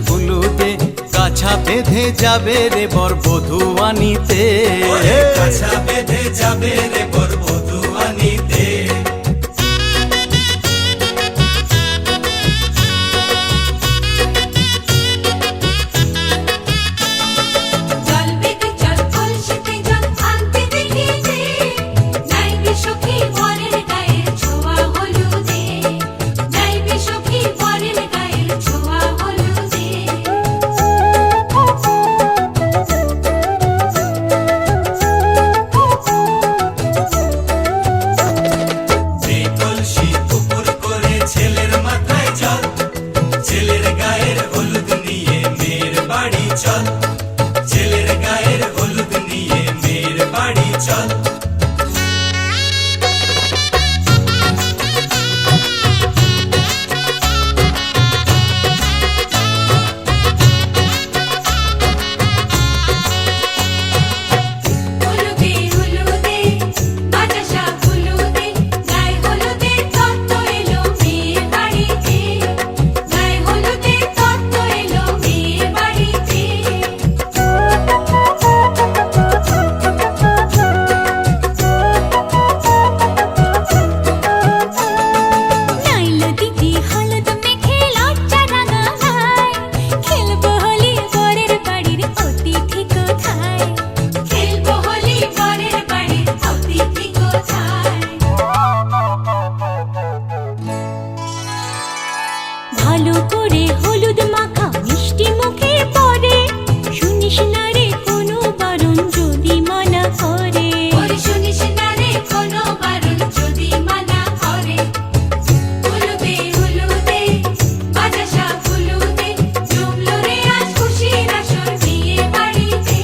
ফুলুতে কাছা বেঁধে যাবে রে বর বধূ আনিতে, কাছা বেঁধে যাবে রে বর বধূ আনিতে। চল ছেলের গায়ের হলুদ নিয়ে মেয়ের বাড়ি চল। ভালো করে হলুদ মাখা মিষ্টি মুখে পড়ে, শুনিস না রে কোনো বারণ যদি মানা করে, শুনিস না রে কোনো বারণ যদি মানা করে। হলুদে হলুদে বাতাসা হলুদে জমলো রে আজ খুশির আসর বিয়ে বাড়িতে।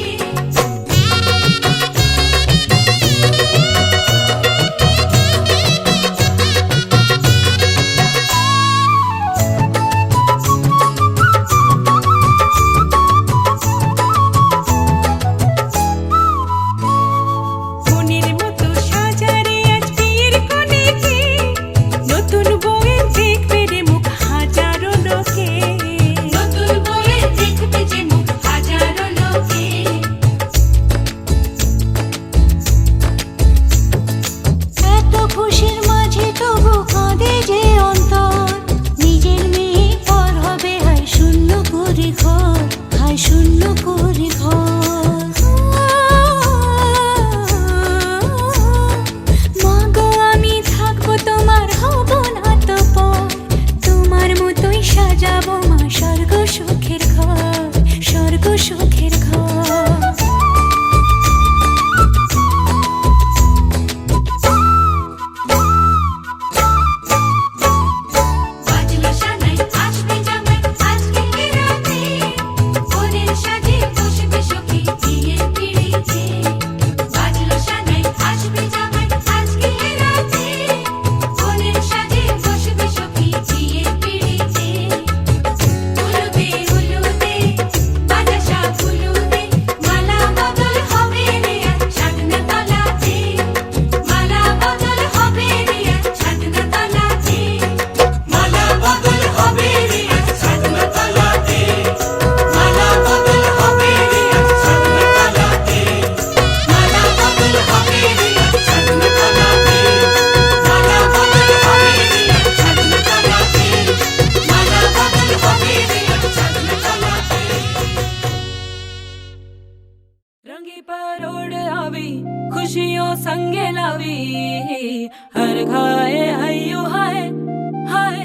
रंगी परोड़ आवी खुशियों संगे लावी, हर खाए हयू हाय हाय।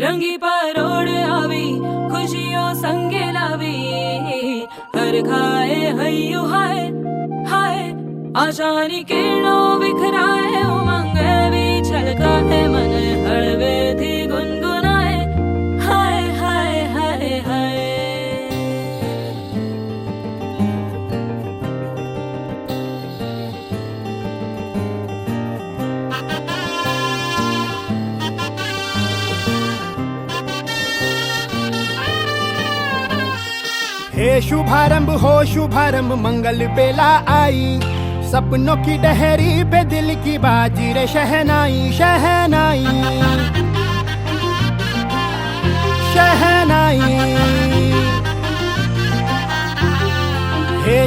रंगी परोड़ आवी खुशियों संगे लावी, हर खाए हयू हाय हाय। आशानी किरणों बिखराए उमंग भी छलकाए, मन हड़वे थी गुनगुनाए हाय हाय हाय हाय। हे शुभारंभ हो शुभारंभ मंगल बेला आई, सपनों की डहरी पे दिल की बाजी रे शहनाई शहनाई शहनाई।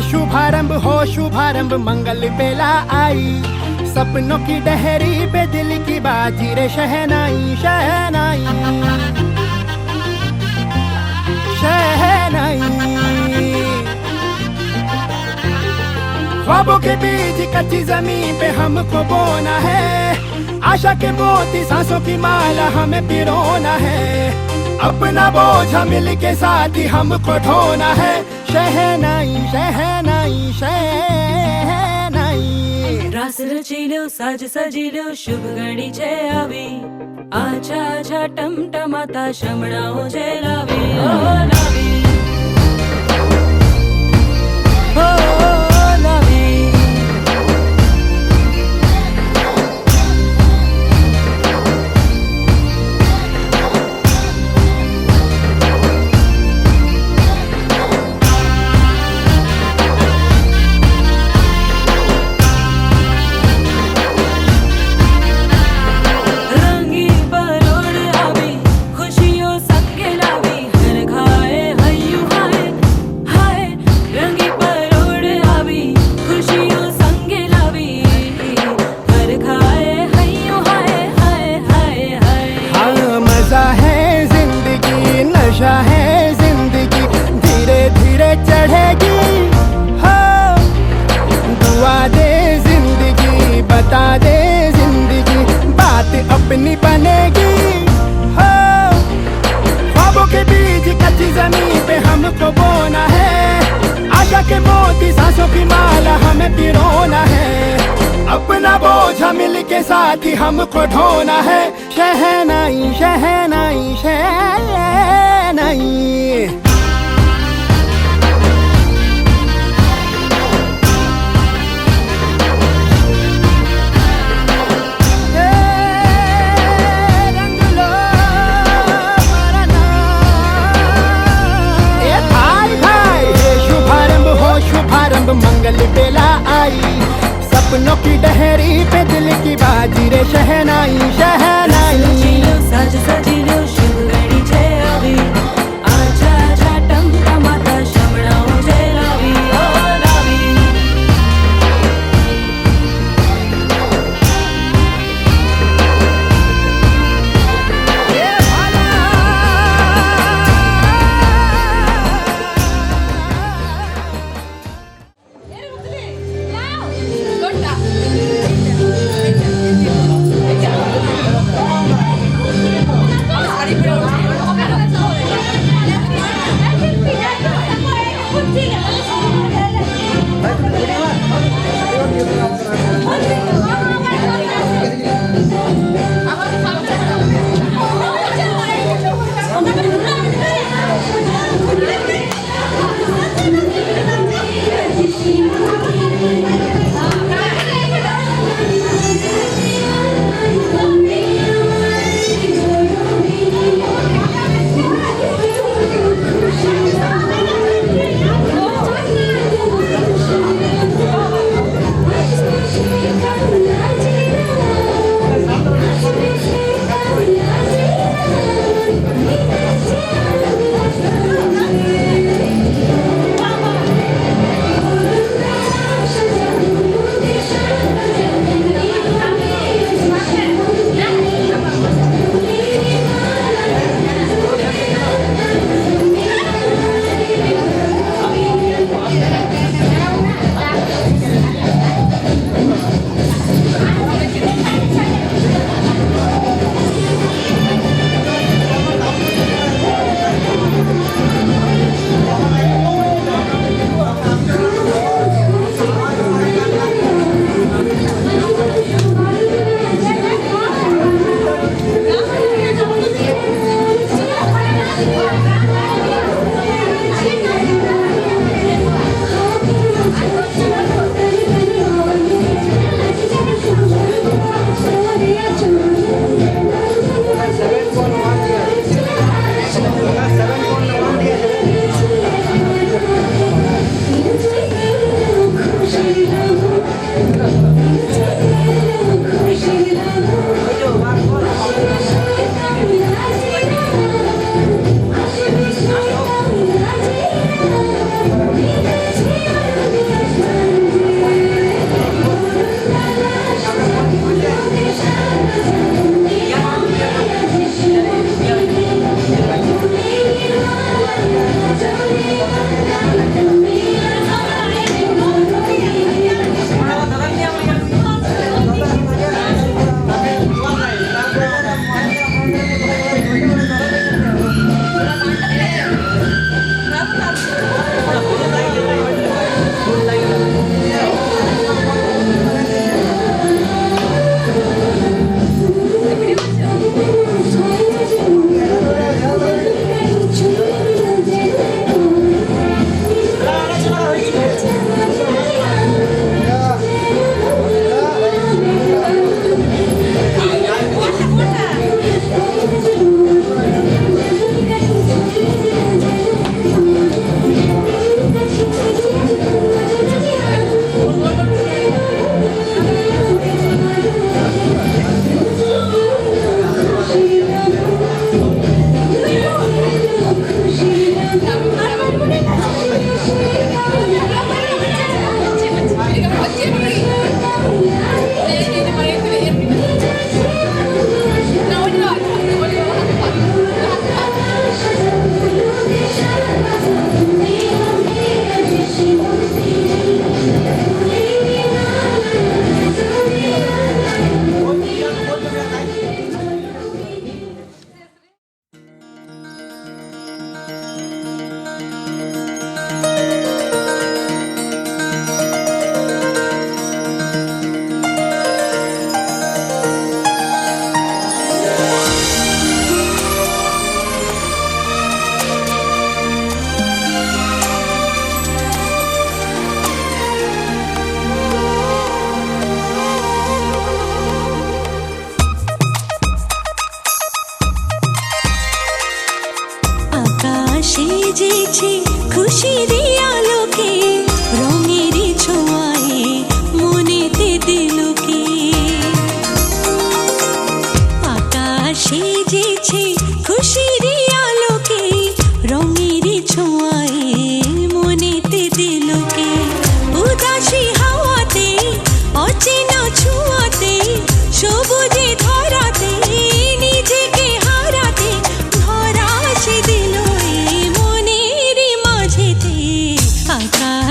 शुभारंभ मंगल बेला आई सपनों की डहरी पे दिल की बाजी रे शहनाई शहनाई शहनाई ख्वाबों के बीज कच्ची जमीन पे हमको बोना है आशा के मोती सांसों की माला हमें पिरोना है अपना बोझा मिल के साथ ही हमको ढोना है शहनाई शहनाई शहनाई रास रचिलो साज सजिलो शुभ घड़ी छे आवी आछा आछा टमटमाता शमणाओ जे लावी ओ लावी ओ लावी नशा है जिंदगी धीरे धीरे चढ़ेगी हो दुआ दे जिंदगी बता दे जिंदगी बात अपनी बनेगी हो ख्वाबों के बीज कच्ची जमीन पे हमको बोना है आशा के मोती सांसों की माला हमें पिरोना है अपना बोझा मिल के साथ ही हमको ढोना है शहनाई शहनाई शहनाई शुभारंभ मंगल बेला आई सपनों की डहरी पे दिल की बाजी रे शहनाई शहनाई साज सजिलो शुभ घड़ी छे आवी आछा आछा टमटमाता शमणाओ जे लावी ओ लावी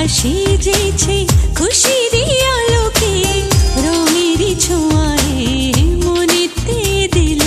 সেজেছে খুশির আলোকে, রঙের ছোঁয়ায় মনেতে দিলকে।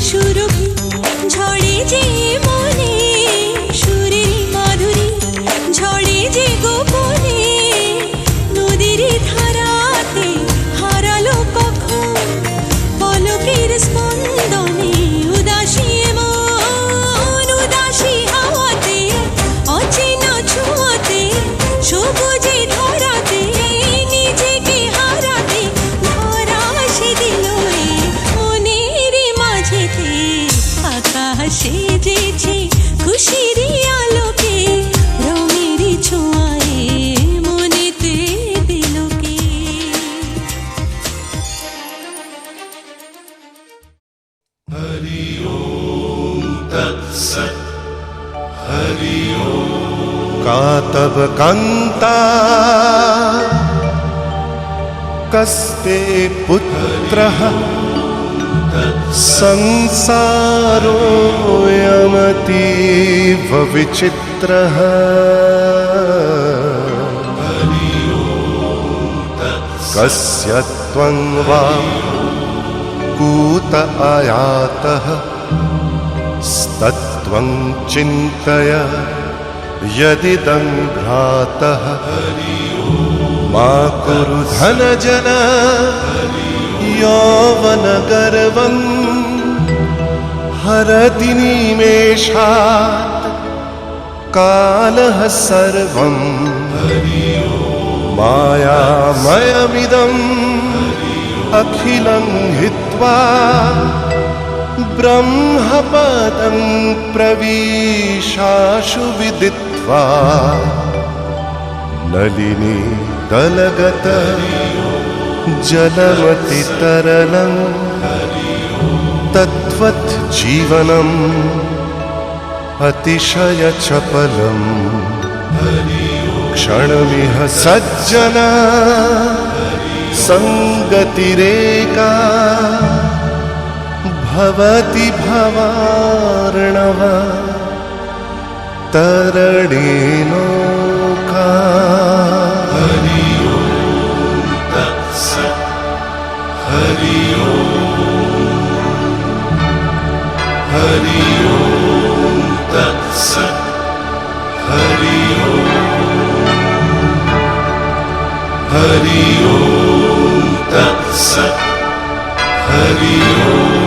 সুরভি ঝড়ে যে মনে, সুরের মাধুরী ঝড়ে যে গোপনে, নদীর ধারাতে হারালো কখন পলকের স্পন্দনে, উদাসী মন উদাসী হাওয়াতে, অচেনা ছোঁয়াতে, সবুজে ধরাতে, নিজেকে হারাতে ধরা সে দিল মনের মাঝেতে। আকাশ সেজেছে খুশির আলোকে, রঙের ছোঁয়ায় মনেতে দিলকে। का तब कान्ता कस्ते पुत्रः, संसारोऽयमतीव विचित्रः। कस्य त्वं वा कूत आयातः, स्तत्त्वं चिन्तय यदिदं भ्रातः। मा कुरु धनजन यौवनगर्वं, हरति निमेषात् कालः सर्वं। मायामयमिदम् अखिलं हित्वा, ब्रह्मपदं प्रविशाशु विदित्वा। नलिनी दलगत जलमतितरलं, तद्वत् जीवनम् अतिशयचपलम्। क्षणमिह सज्जना सङ्गतिरेका, भवति भवार्णव तरणेनौका। हरि ओम तत्सत्। हरि ओम। हरि ओम तत्सत्। हरि ओम। हरि ओम तत्सत्। हरि ओम।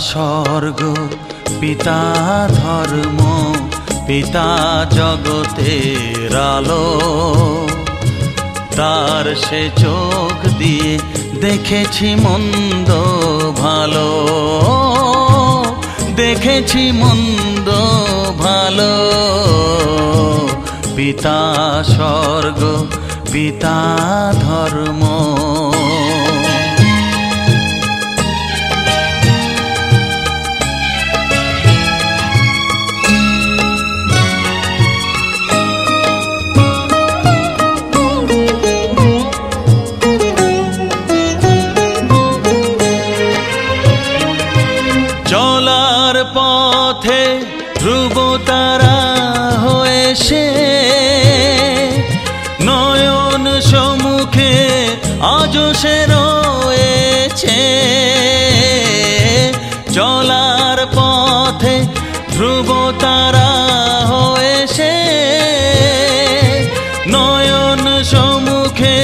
স্বর্গ পিতা ধর্ম পিতা জগতের আলো, তার সে চোখ দিয়ে দেখেছি মন্দ ভালো, দেখেছি মন্দ ভালো। পিতা স্বর্গ পিতা ধর্ম। চলার পথে ধ্রুব তারা হয়ে সে, নয়ন সম্মুখে আজ সে রয়েছে। চলার পথে ধ্রুব তারা হয়ে সে, নয়ন সম্মুখে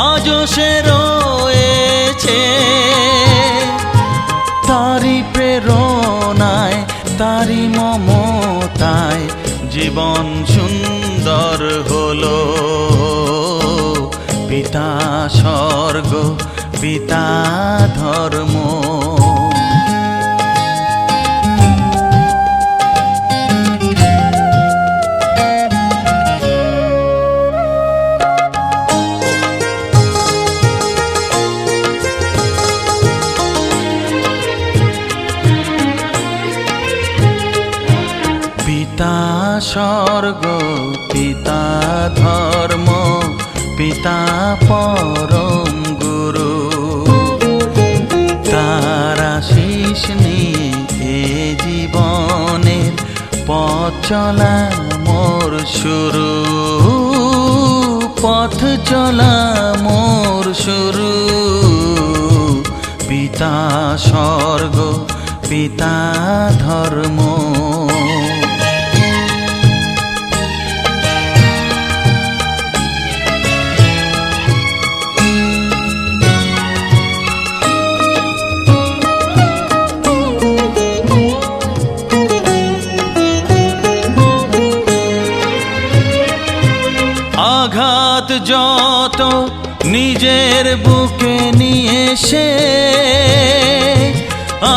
আজ সে রয়েছে। তারি প্রেরণায় তারি মমতায় জীবন সুন্দর হলো। পিতা স্বর্গ পিতা ধর্ম। পিতা স্বর্গ পিতা ধর্ম পিতা পরম গুরু, তার আশীষ নিয়ে এ জীবনের পথ চলা মোর শুরু, পথ চলা মোর শুরু। পিতা স্বর্গ পিতা ধর্ম। আঘাত যত নিজের বুকে নিয়ে সে,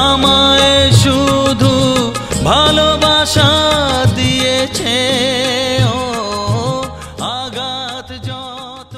আমায় শুধু ভালোবাসা দিয়েছে। ও আঘাত যত।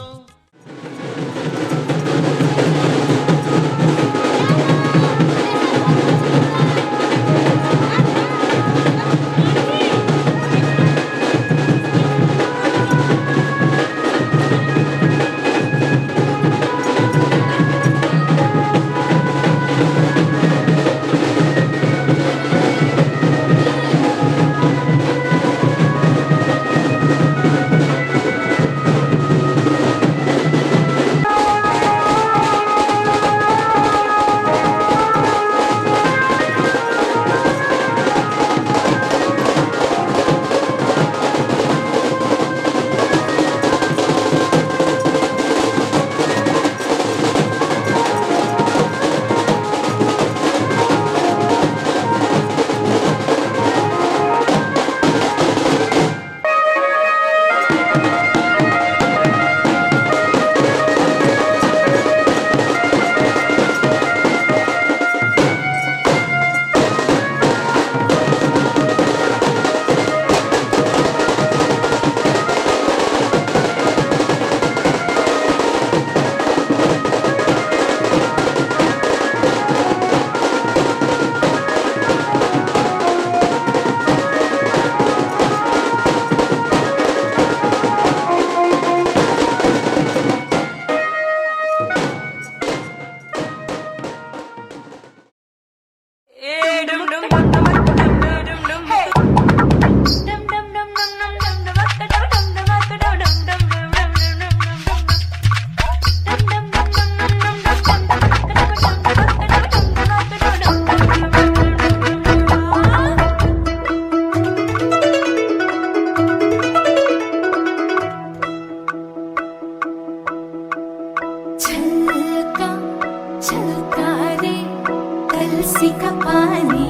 पानी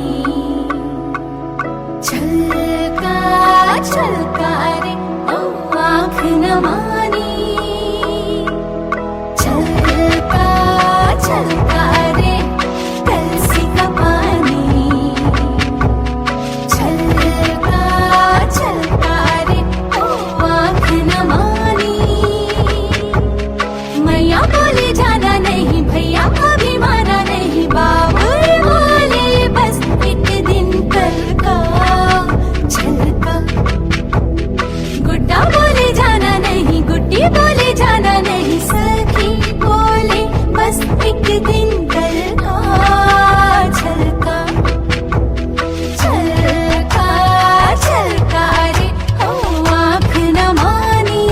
छलका छलका रे ओ आँख न मानी छलका छलका रे कलसी का पानी छलका छलका रे ओ आँख न मानी मैया बोले जाना नहीं भैया का भी माना नहीं बाबुल बोले बस एक दिन कल का छलका गुड्डा बोले जाना नहीं गुड्डी बोले जाना नहीं सखी बोले बस एक दिन कल का छलका छलका छलका रे ओ आँख न मानी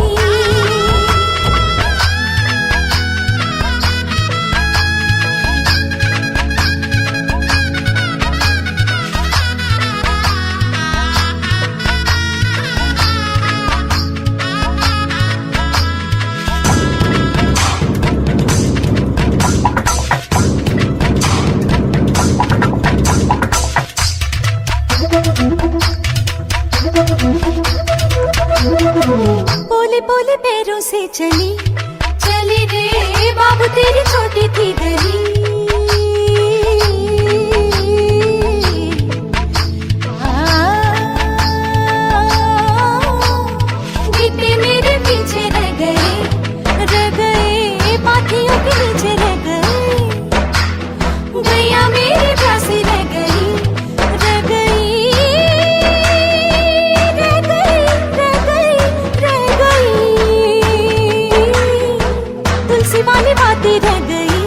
बोले बोले पैरों से चली चली रे बाबू तेरी छोटी थी गली गीते मेरे पीछे रह गए पाथियों के नीचे रह गए गैया मेरी प्यासी रह गई रह गई रह गई रह गई रह गई तुलसी वाली बातें रह गई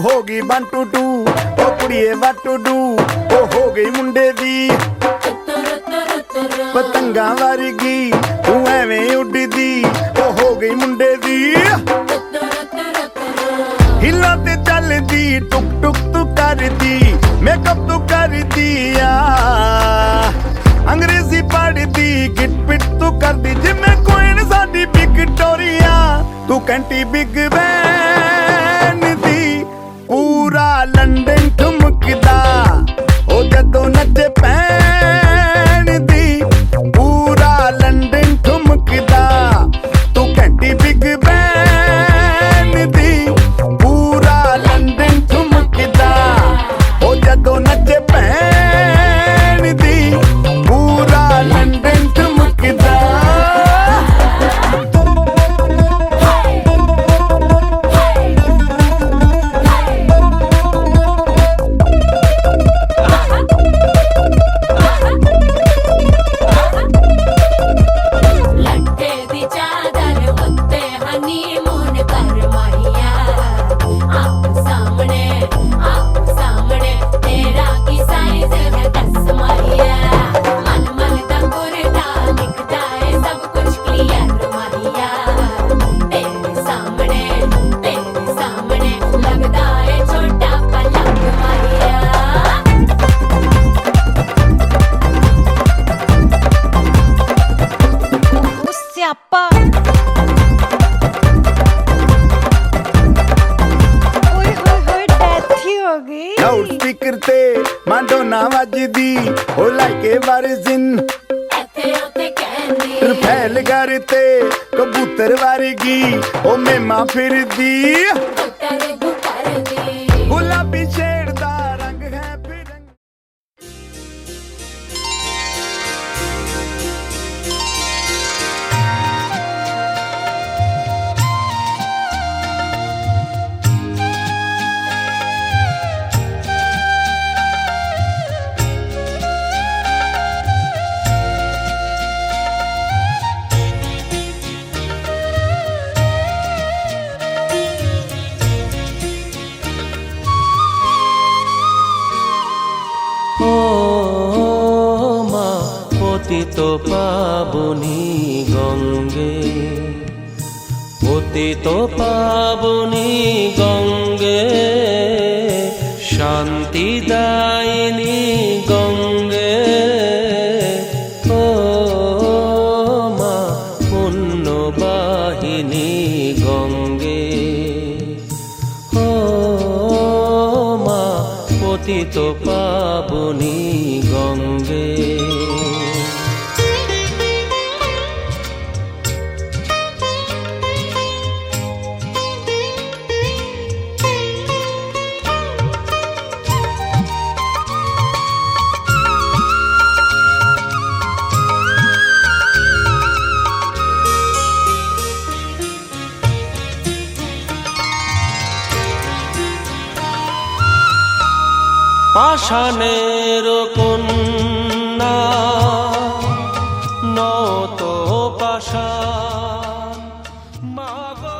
होगी 1 2 2 ओ कुड़िए what to do ओ हो गई मुंडे दी पतंगा वर्गी तू एवें उड़दी ओ हो गई मुंडे दी हिला ते चलदी टुक टुक तू करदी मेकअप तू करदी आ अंग्रेजी पढ़दी गिट पिट तू करदी जिमें कोइन साडी विक्टोरिया तू कैंटी बिग बैन दी पूरा लंदन ठुमकदा ओ जदों नचे पैन दी पूरा लंदन ठुमकदा तू कैंटी बिग बैन दी पूरा लंदन ठुमकदा ओ जदों नचे पैन दी पूरा लंदन ठुमकदा लट्टे दी चादर उत्ते हनीमून कर माहिया आप सामने तेरा की साइज है 10 माहिया मन मन दा कुरदा दिखदा है सब कुछ क्लियर माहिया तेरे सामने लगदा है छोटा पलंग माहिया ਸਿਆਪਾ ਓਏ ਹੋਏ ਹੋਏ ਡੈਥ ਹੀ ਹੋ ਗਈ ਲਾਊਡ ਸਪੀਕਰ ਤੇ ਮਾਡੋਨਾ ਵੱਜਦੀ ਉਹ ਲਾਈਕੇ ਵਰਜ਼ਨ ਇੱਥੇ ਉੱਤੇ ਕਹਿੰਦੀ ਰਫੈਲ ਘਰ ਤੇ ਕਬੂਤਰ ਵਰਗੀ ਉਹ ਮੇਮਾ ਫਿਰਦੀ ਕਰਦੀ ਗੁਲਾਬੀ ਸ਼ੇਡ ਦਾ ਰੰਗ ਹੈ ਫਿਰੰਗ ও মা পতিত পাবনী গঙ্গে পতিত পাবনী গঙ্গে শান্তি দায়িনী গঙ্গে ও মা পুণ্যবাহিনী গঙ্গে ও মা পতিত পাবনী গঙ্গে পাষাণের কন্যা নত পাষাণ মাগো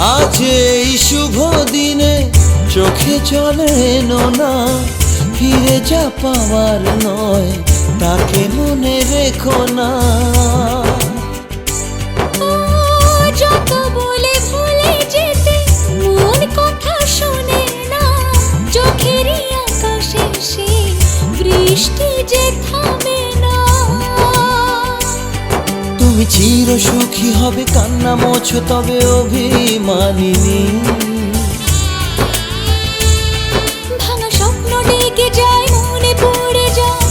আজ এই শুভ দিনে চোখে চলে নোনা, ফিরে যা পাওয়ার নয় তাকে মনে রেখো না। যত বলে ভুলে যেতে মন কথা শোনে না, চোখেরই আকাশে সে বৃষ্টি যে থামে না। তুমি চির সুখী হবে কান্না মোছো তবে অভিমানিনী। ভাঙা স্বপ্ন ডেকে যায় মনে পড়ে যায়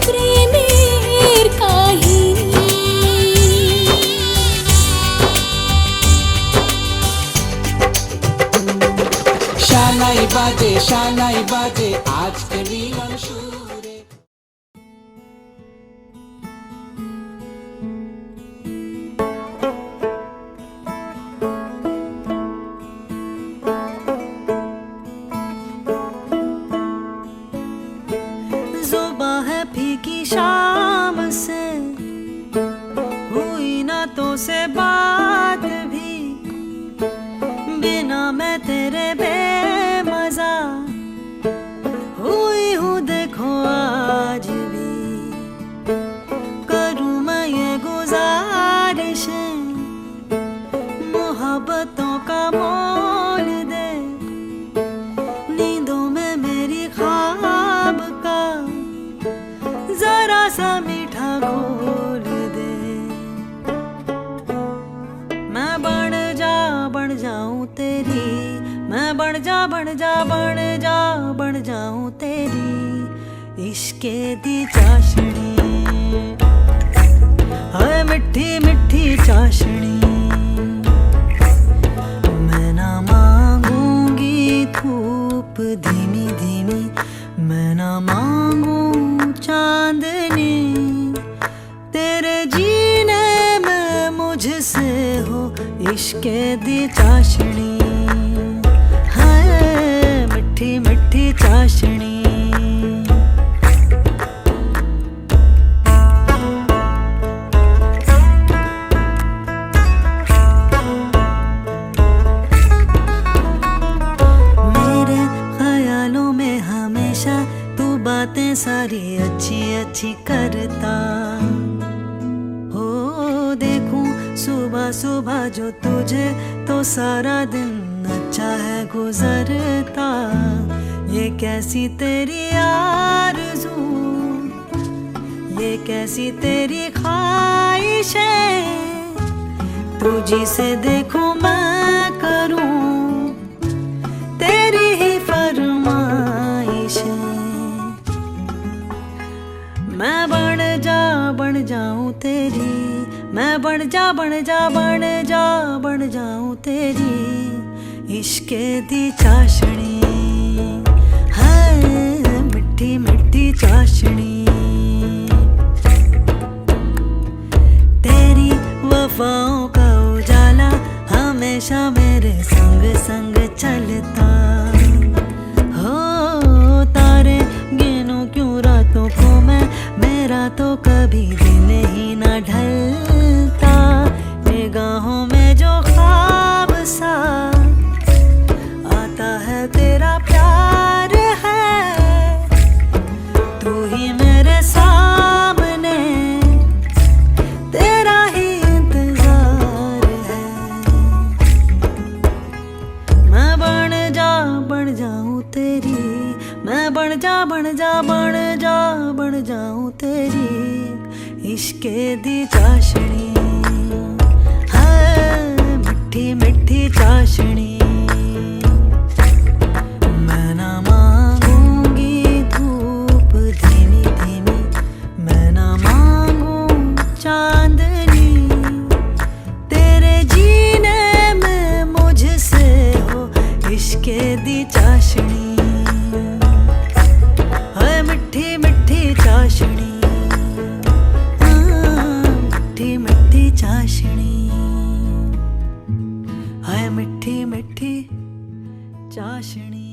প্রেমের কাহিনী। শানাই বাজে আজকে মিলন সুরে। जुबां है फीकी शाम से, हुई ना तो से बात भी, बिना मैं तेरे बेमजा हुई हूँ देखो आज भी। करूँ मैं ये गुजारिश मोहब्बतों का मोल दे, नींदों में मेरी ख्वाब का जरा सा मीठा घोल दे। मैं बन जाऊं तेरी, मैं बन जाऊं तेरी इश्के दी चाशनी, हाय मिठी मिठी चाशनी। मैं ना मांगूंगी धूप धीमी धीमी, मैं ना मांगू चांदनी, तेरे जीने में मुझसे हो इश्के दी चाशनी, हाय मिठी मिठी चाशनी। मेरे ख्यालों में हमेशा तू बातें सारी अच्छी अच्छी करता हो, देखूं सुबह सुबह जो तुझे तो सारा दिन अच्छा है गुजरता। ये कैसी तेरी आरज़ू, ये कैसी तेरी ख्वाहिश है, तुझी से देखूं मैं करूं तेरी ही फरमाइश। मैं बन जाऊं तेरी, मैं बन जाऊं तेरी इश्के दी चाशनी, हाय मिठी मिठी चाशनी। तेरी वफाओं का उजाला हमेशा मेरे संग संग चलता हो, तारे गिनूं क्यों रातों को मैं, मेरा तो कभी दिन ही ना ढलता। निगाहों में जो ख्वाब सा आता है तेरा प्यार है, तू ही मेरे सामने तेरा ही इंतजार है। मैं बन जाऊं तेरी, मैं बन जाऊं तेरी इश्के दी चाशनी, हाय मिठी मिठी चाशनी। मैं ना मांगूंगी धूप धीमी धीमी, मैं ना मांगू चांदनी, तेरे जीने में मुझसे हो इश्के दी चाशनी, हाय मिठी मिठी चाशनी, मिठी मिठी चाशनी, हाय मिठी मिठी चाशनी।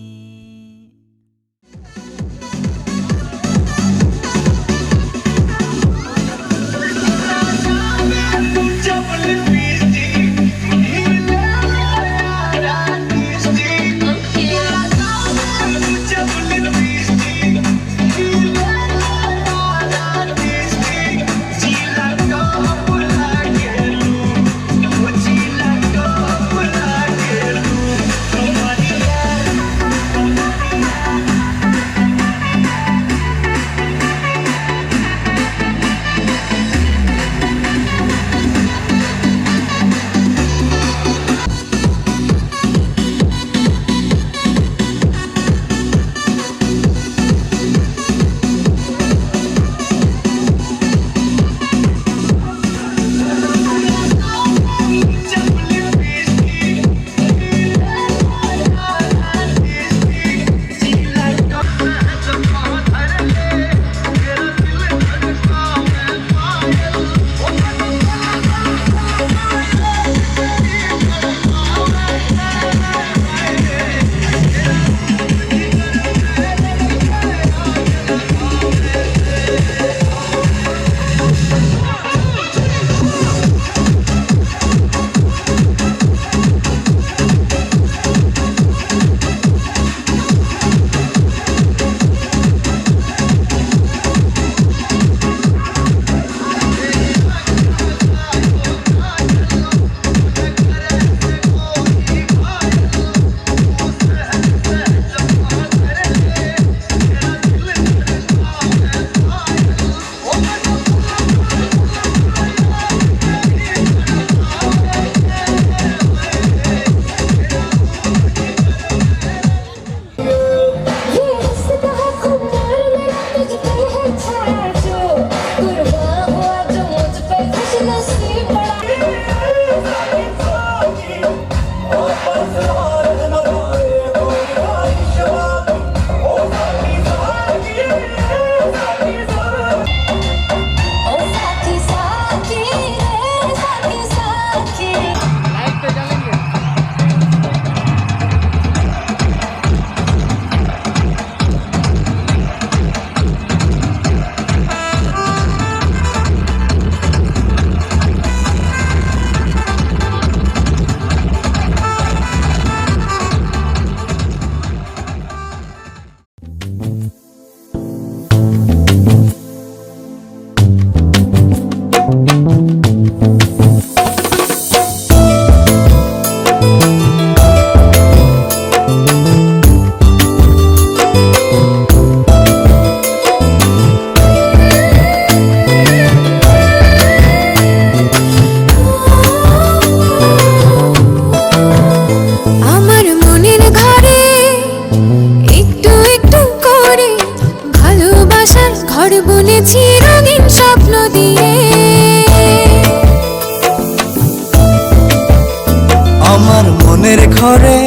আমার মনের ঘরে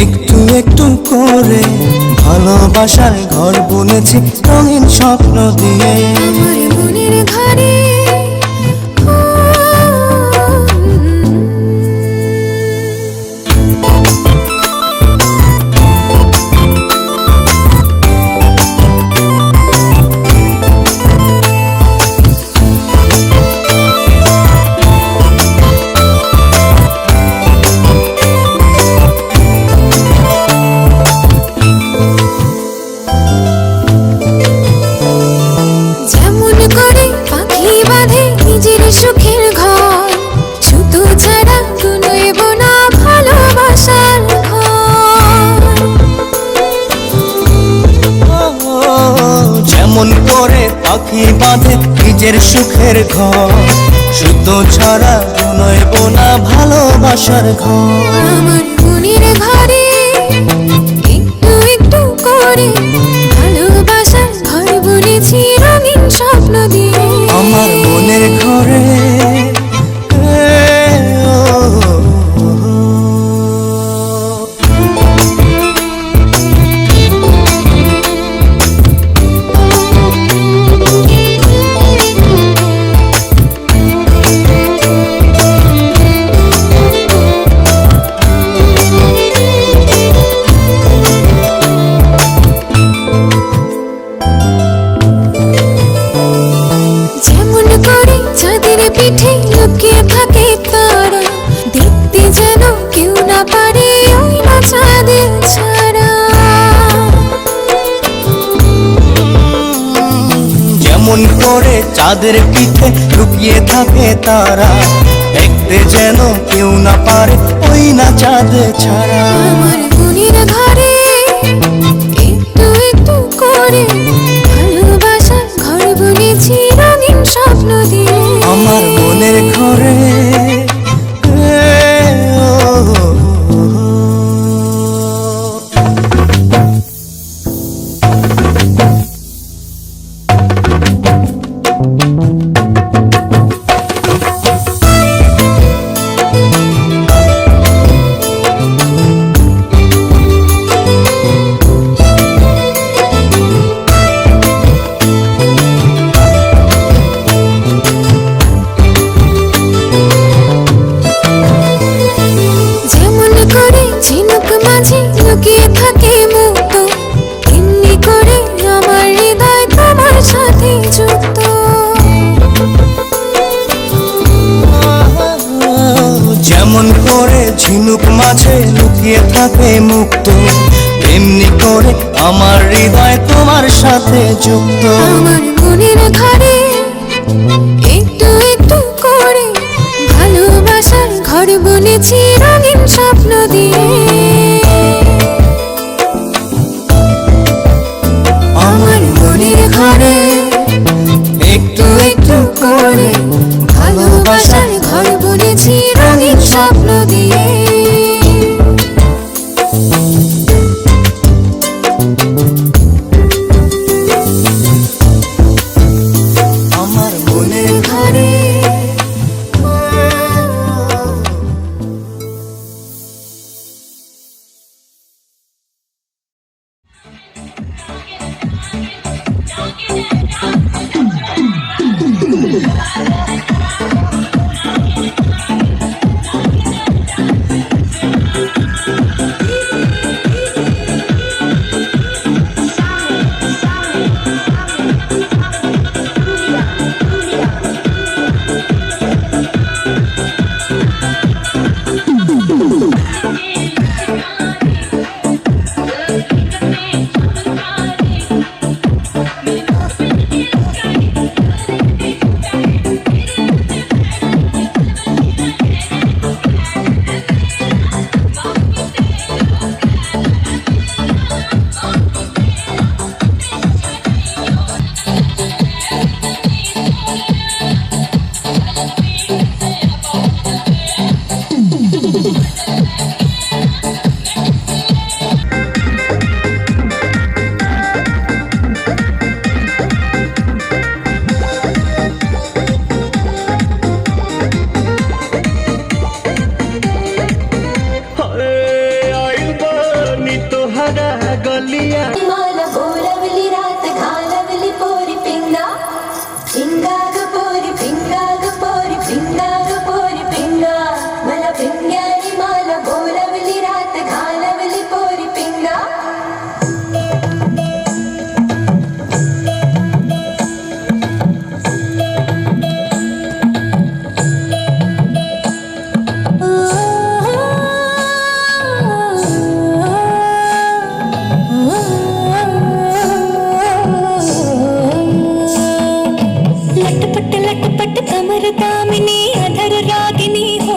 একটু একটু করে ভালোবাসার ঘর বুনেছি রঙিন স্বপ্ন দিয়ে। আমার মনের ঘরে যেমন করে পাখি বাঁধে নিজের সুখের ঘর, সুতো ছাড়া গুনইব না ভালোবাসার ঘর। যেমন করে পাখি বাঁধে নিজের সুখের ঘর, শুধু ছাড়া নয়ব না ভালোবাসার ঘর। আমার মনের ঘরে একটু একটু করে ভালোবাসার ঘর বুনেছি রঙিন স্বপ্ন দিয়ে। আমার মনের ঘরে যেমন করে চাঁদের পিঠে লুকিয়ে থাকে তারা, দেখতে যেন কেউ না পারে ওই না চাঁদের ছাড়া। যেমন করে চাঁদের পিঠে লুকিয়ে থাকে তারা, দেখতে যেন কেউ না পারে ওই না চাঁদ ছাড়া। আমার মনের ঘরে একটু একটু করে ভালোবাসার ঘর বুনেছি রঙিন স্বপ্ন দিয়ে। আমার মনের ঘরে যেমন করে ঝিনুক মাঝে লুকিয়ে থাকে মুক্ত, এমনি করে আমার হৃদয় তোমার সাথে যুক্ত। যেমন করে ঝিনুক মাঝে লুকিয়ে থাকে মুক্ত, তেমনি করে আমার হৃদয় তোমার সাথে যুক্ত। আমার মনের ঘরে একটু একটু করে ভালোবাসার ঘর বুনেছি রঙিন স্বপ্ন দিয়ে। আমার মনের ঘরে একটু একটু করে ভালোবাসার ঘর বুনেছি রঙিন স্বপ্ন দিয়ে। আমার মনের ঘরে पिया माला बोलवली रात घालवली पोरी पिंगा पिंगा ग पोरी पिंगा ग पोरी पिंगा ग पोरी पिंगा मला पिंग्यानी माला बोलवली रात घालवली पोरी पिंगा लटपट लटपट कमर दामिनी अधर रागिनी हो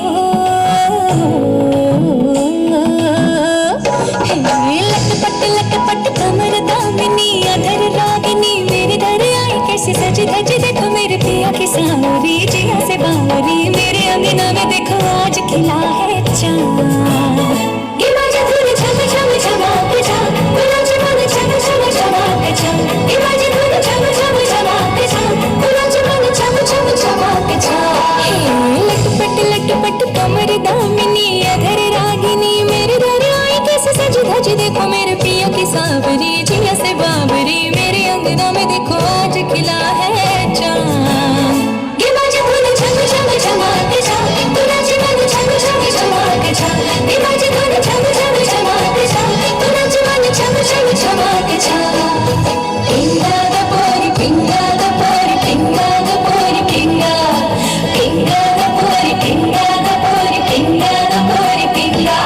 लटपट लटपट कमर दामिनी अधर रागिनी मेरे दर आई कैसे सज धज देखो मेरे पिया की सावरी जिया से बावरी मेरे अंगना में देखो आज खिला है चांद ये बाजे धुन झम झम झमाके जा गुलाब मन झम झम झमाके जा ये बाजे धुन झम झम झमाके जा गुलाब मन झम झम झमाके जा लटपट लटपट कमर दामिनी अधर रागिनी मेरे दर आई कैसे सज धज देखो मेरे पिया की सावरी जिया से बावरी मेरे अंगना में देखो आज खिला है चांद ये बाजे धुन झम झम झमाके जा गुलाब मन झम झम झमाके जा ये बाजे धुन झम झम झमाके जा गुलाब मन झम झम झमाके जा पिंगा ग पोरी पिंगा ग पोरी पिंगा ग पोरी पिंगा पिंगा ग पोरी पिंगा ग पोरी पिंगा ग पोरी पिंगा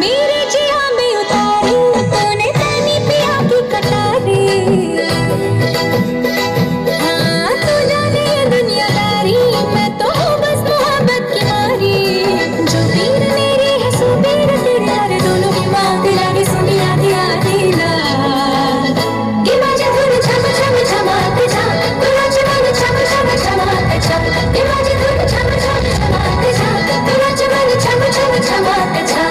मेरे जिया में उतारी तूने तनी पिया की कटारी हाँ तू जाने ये दुनियादारी मैं तो हूँ बस मोहब्बत की मारी जो पीर मेरी है सो पीर तेरे यार दोनों की बात लागे सुनी आधी आधी रात ये बाजे धुन झम झम झमाके जा गुलाब मन झम झम झमाके जा ये बाजे धुन झम झम झमाके जा गुलाब मन झम झम झमाके जा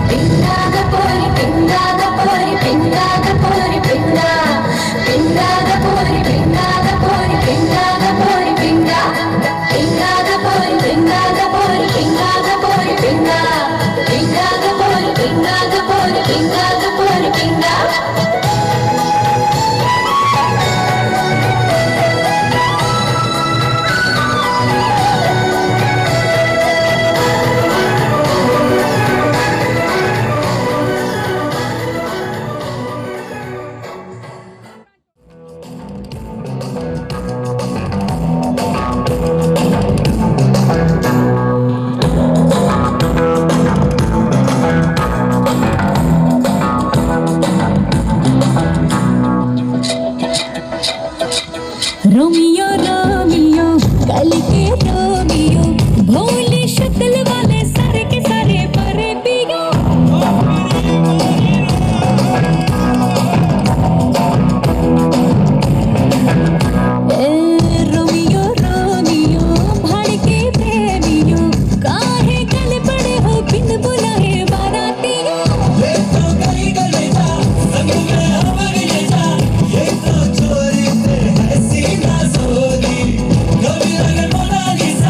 पिंगा ग पोरी पिंगा ग पोरी पिंगा ग पोरी पिंगा पिंगा ग पोरी पिंगा ग पोरी पिंगा ग पोरी पिंगा पिंगा ग पोरी पिंगा ग पोरी पिंगा ग पोरी पिंगा पिंगा ग पोरी पिंगा ग पोरी पिंगा ग पोरी पिंगा रोमियो रोमियो कल के रोमियो भोली शक्ल वाले सारे के सारे परे पियो रोमियो रोमियो भाड़ के प्रेमियो काहे गले पड़े हो बिन बुलाए बारातियों ये तो चोरी से हसीना सोरी कभी अगर मोनालिसा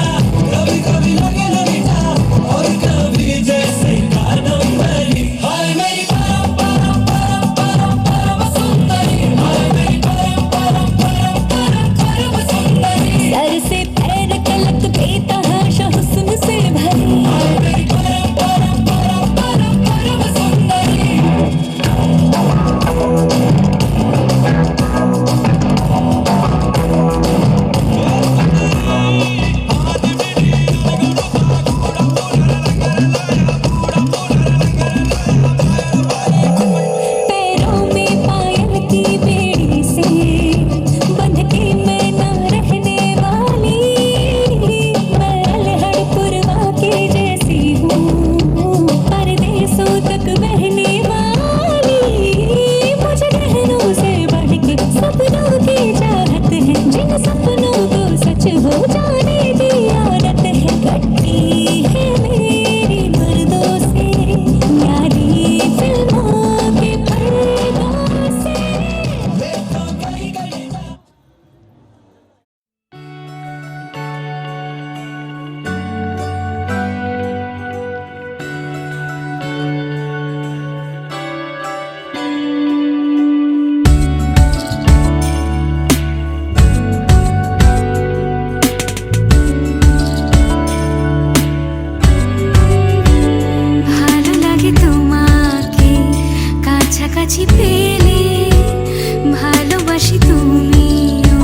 सच वो जाने की आदत है कटती है मेरी मर्दों से यारी फिल्मों के पर्दों से ভালো লাগে তোমাকে কাছাকাছি পেলে ভালোবাসি তুমিও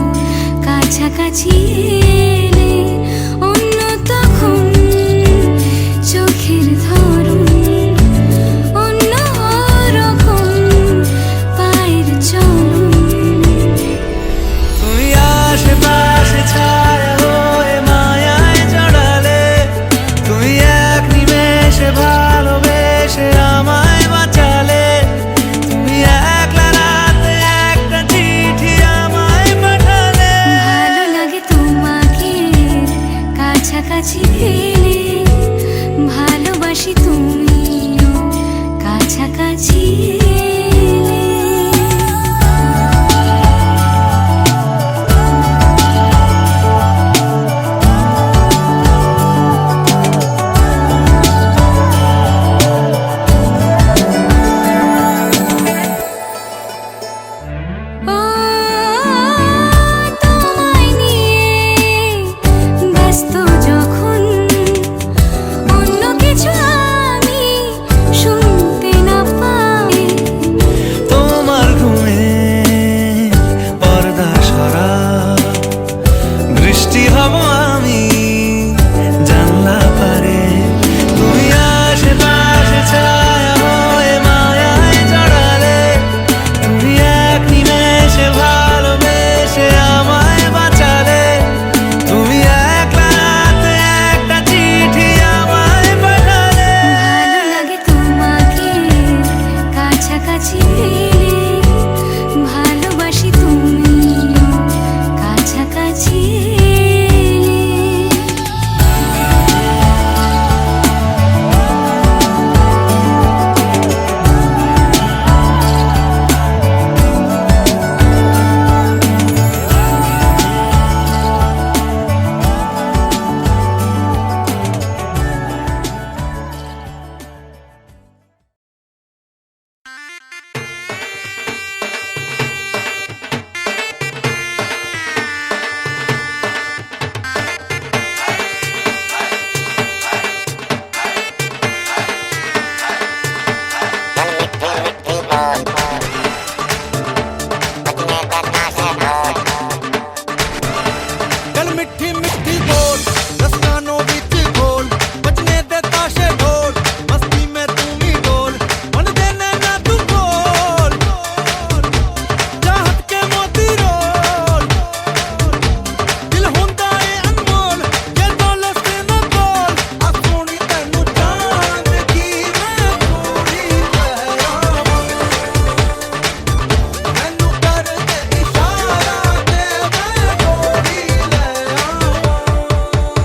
কাছাকাছি এলে অন্য তখন চোখের ধরন অন্য রকম পায়ের চলন তুমি আশেপাশে ছায়া হয়ে মায়ায় জড়ালে তুমি এক নিমেষে ভালোবেসে আমায় বাঁচালে তুমি একলা রাতে একটা চিঠি আমায় পাঠালে ভালো লাগে তোমাকে কাছাকাছি পেলে ভালোবাসি তুমিও কাছাকাছি এলে ও তোমায় নিয়ে ব্যস্ত যখন অন্য কিছু আমি শুনতে না পাই তোমার ঘুমে পর্দা সরা বৃষ্টি হব আমি জানলা পারে তুমি আশেপাশে ছায়া হয়ে মায়ায় জড়ালে তুমি এক নিমেষে ভালোবেসে আমায় বাঁচালে তুমি একলা রাতে একটা চিঠি আমায় পাঠালে ভালো লাগে তোমাকে কাছাকাছি পেলে ভালোবাসি তুমিও কাছাকাছি এলে गल मिठी मिठी बोल दस कानों विच खोल बजने दे ताशे ढोल मस्ती में तू भी डोल मन दे नैना तू बोल चाहत के मोती रोल दिल हुंदा है अनमोल ये दौलत से न बोल आ सोनी तैनू चांद की मैं पूरी लहरावां मैनू कर दे इशारा ते मैं गोरी ले आवां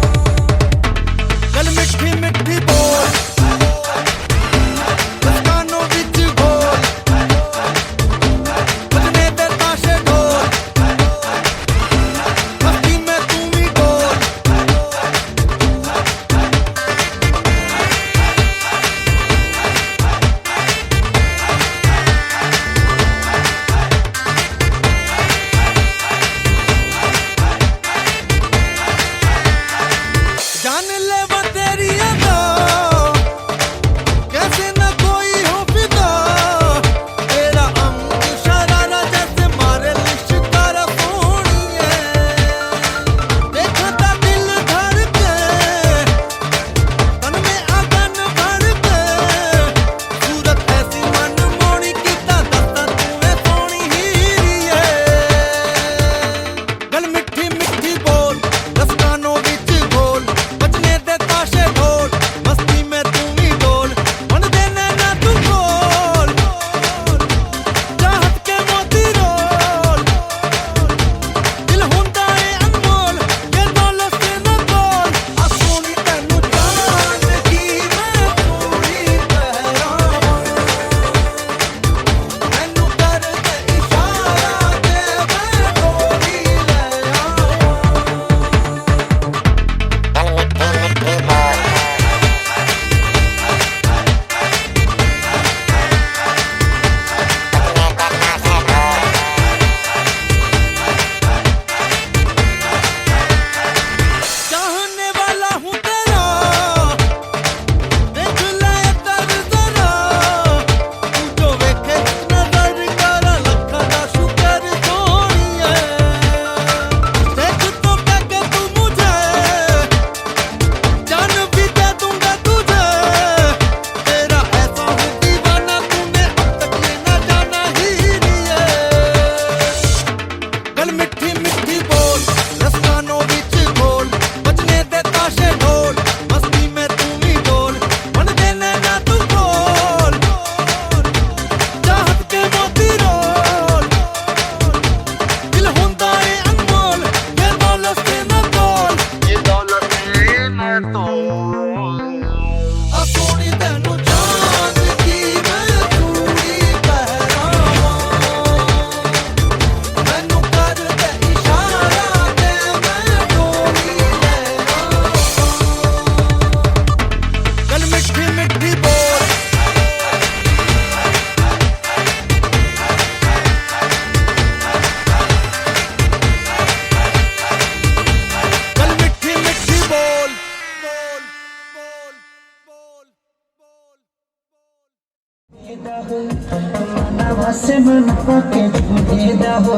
आसमान के छूने दहो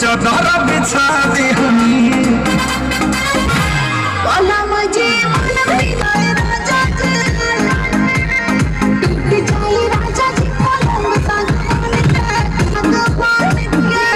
चादर बिछा दे हमी वाला मुझे मन बिगाड़े राजा जी टूट जाए राजा जी पलंग सागवान के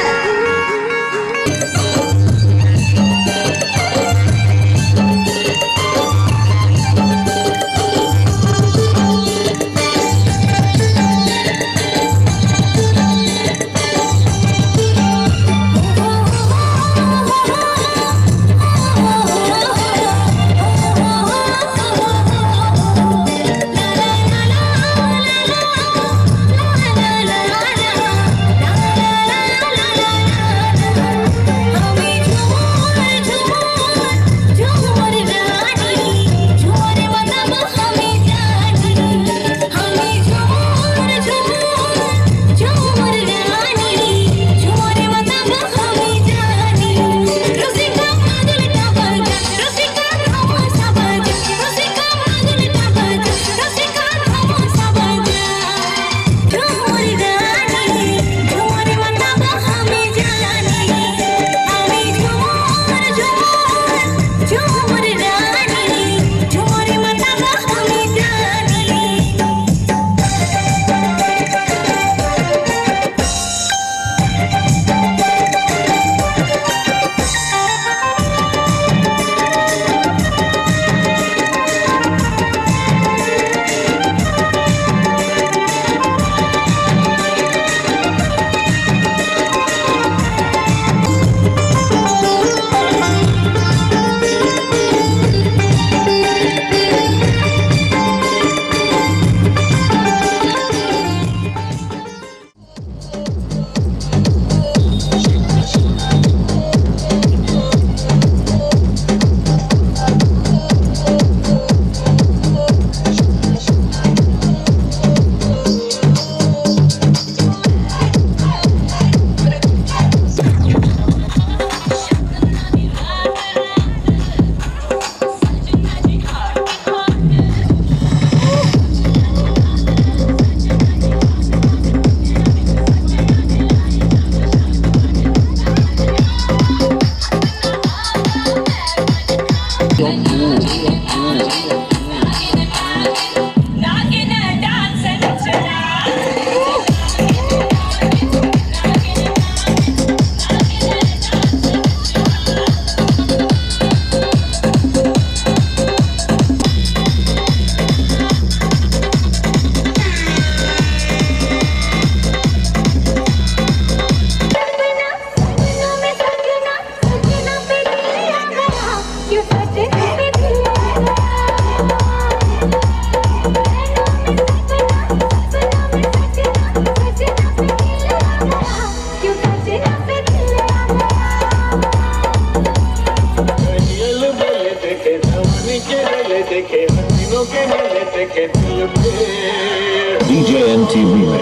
DJ MTV में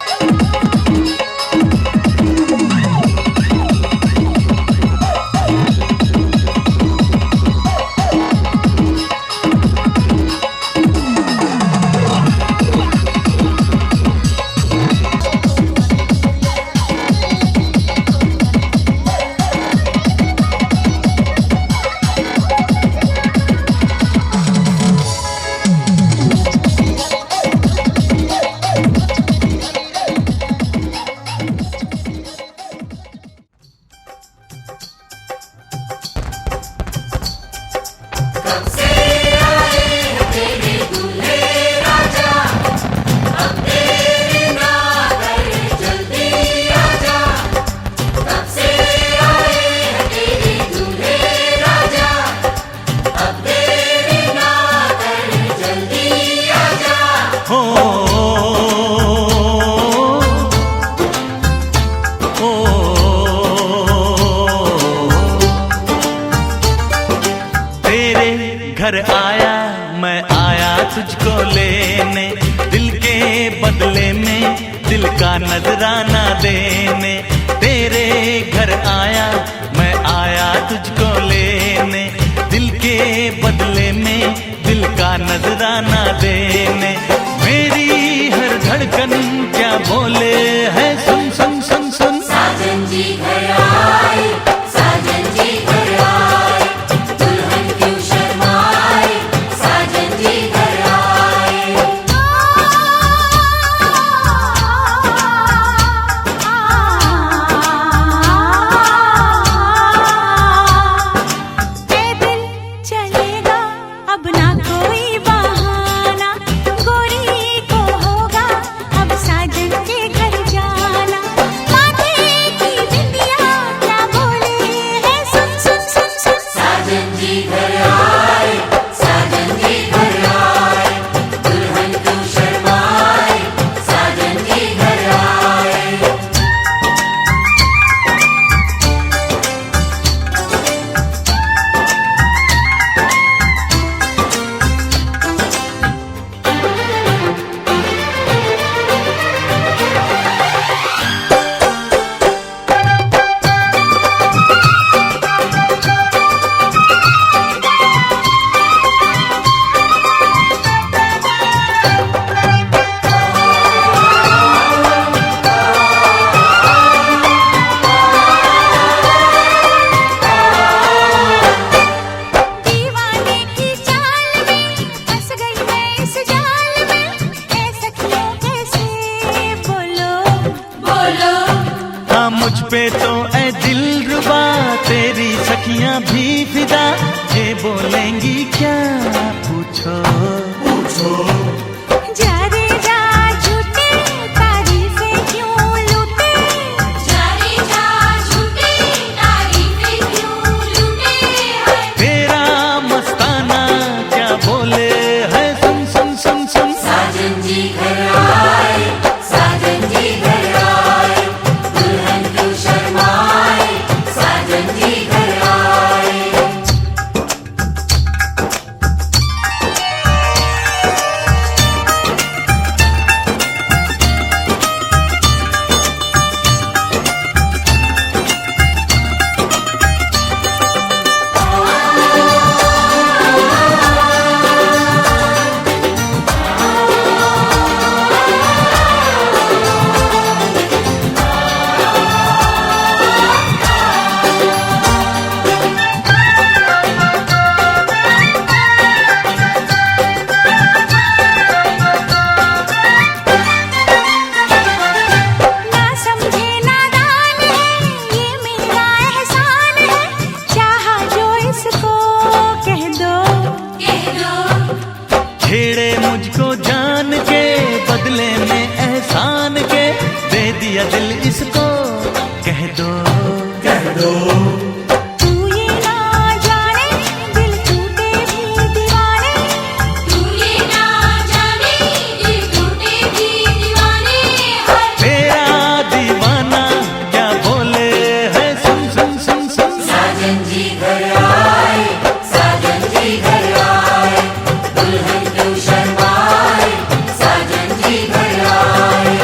घर आया मैं आया तुझको लेने, दिल के बदले में दिल का नजराना देने। तेरे घर आया मैं आया तुझको लेने, दिल के बदले में दिल का नजराना देने। मेरी हर धड़कन क्या बोले है, सुन सुन सुन सुन। साजन जी घर आए, साजन जी घर आए, दुल्हन क्यों शर्माए, साजन जी घर आए। पैदल चलेगा अब ना कोई बहाना, गोरी को होगा अब साजन के घर जाना। माथे की बिंदिया क्या बोले है, सुन सुन सुन सुन। साजन जी घर आए, साजन जी घर आए, दुल्हन क्यों शर्माए, साजन जी घर आए। दीवाने की चाल में फंस गई मैं इस जाल में, ऐ सखियों कैसे बोलो बोलो। हाँ मुझ पे तो ऐ दिलरुबा तेरी सखियां भी फिदा, ये बोलेंगी क्या पूछो पूछो। जा रे जा झूठे तारीफें क्यों लूटे, जा रे जा झूठे तारीफें क्यों लूटे है। तेरा मस्ताना क्या बोले है, सुन सुन सुन सुन। साजन जी घर आए, साजन जी घर आए, दुल्हन क्यों शर्माए, साजन जी घर आए। ना समझे नादान है, ये मेरा एहसान है, चाहा जो इसको कह दो कह दो। छेड़े मुझको जान के बदले में एहसान के, दे दिया दिल इसको कह दो कह दो। तू ये ना जाने दिल टूटे भी दीवाने, तू ये ना जाने दिल टूटे भी दीवाने है। तेरा दीवाना क्या बोले है, सुन सुन सुन सुन। साजन जी घर आए, साजन जी घर आए, दुल्हन क्यों शर्माए, साजन जी घर आए।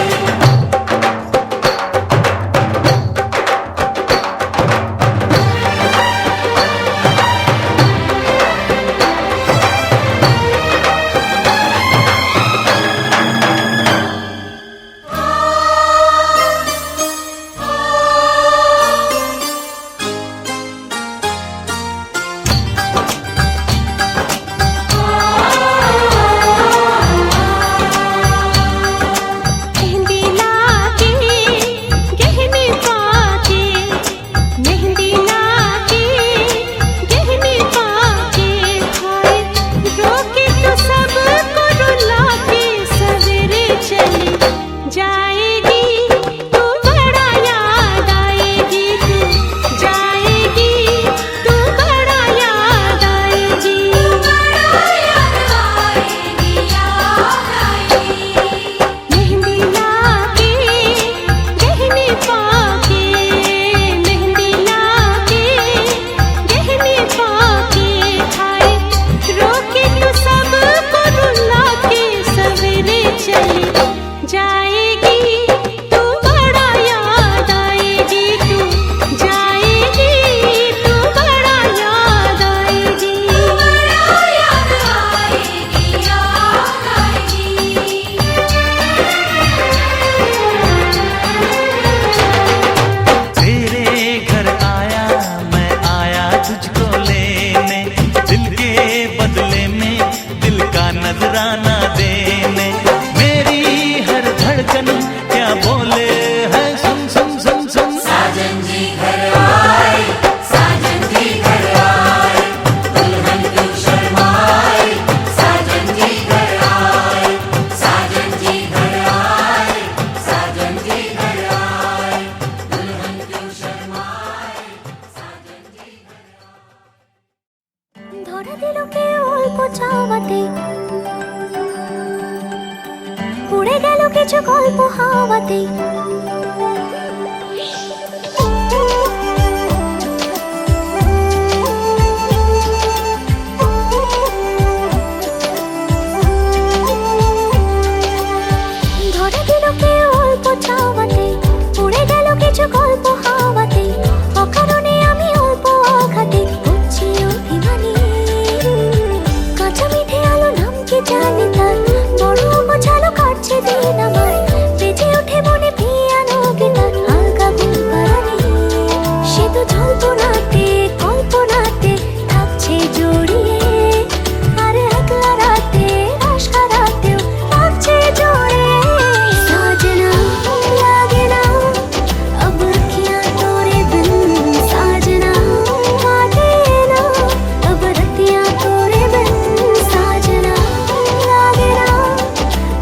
চাওয়াতেই ধরা দিল কেউ অল্প চাওয়াতেই উড়ে গেল কিছু গল্প হাওয়াতেই অকারণে আমি অল্প আঘাতে হচ্ছি অভিমানী কাঁচা মিঠে আলো নাম কি জানি তার বড় গোছালো কাটছে দিন আমার বেজে ওঠে মনে পিয়ানো গিটার হালকা গুলবারানি সে তো জল্পনাতে কল্পনাতে থাকছে জড়িয়ে আর একলা রাতে আশা রাতেও থাকছে জড়িয়ে সাজনা লাগে না अब क्या तोरे बिन साजना काटे ना अब रतियाँ तोरे बिन साजना लागे ना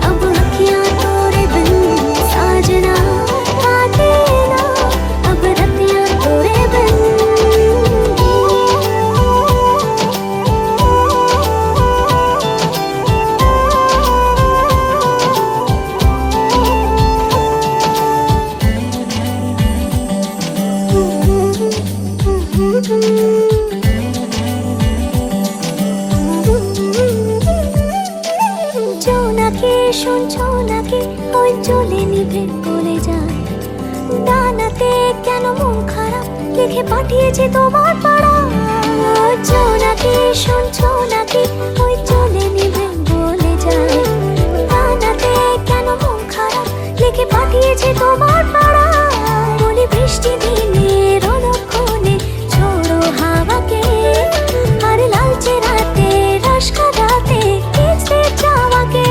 अब क्या तोरे बिन साजना काटे ना अब रतियाँ तोरे बिन জোনাকি শুনছো নাকি ওই চলে নিভে বলে যায় ডানাতে কেন মন খারাপ লিখে পাঠিয়েছে তোমার পাড়া জোনাকি শুনছো নাকি ওই চলে নিভে বলে যায় ডানাতে কেন মন খারাপ লিখে পাঠিয়েছে তোমার পাড়া বলি বৃষ্টি দিনের অলক্ষণে ছোড়ো হাওয়াকে আর লালচে রাতে রস কাটাতে কিসে চাওয়াকে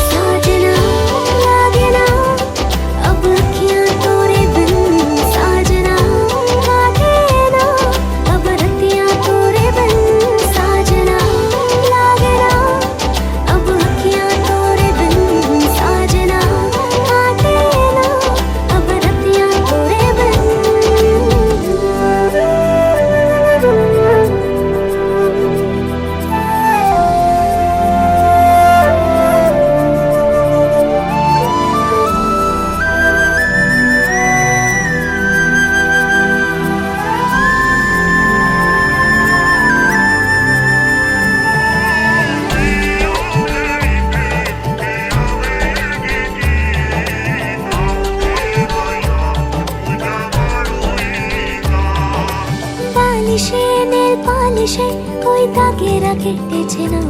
সাজনা লাগে না अब क्या तोरे बिन साजना काटे ना अब रतियाँ तोरे बिन साजना लागे ना अब क्या तोरे बिन साजना काटे ना अब रतियाँ तोरे बिन পালিশে নীল পালিশে ওই দাগেরা কেটেছে না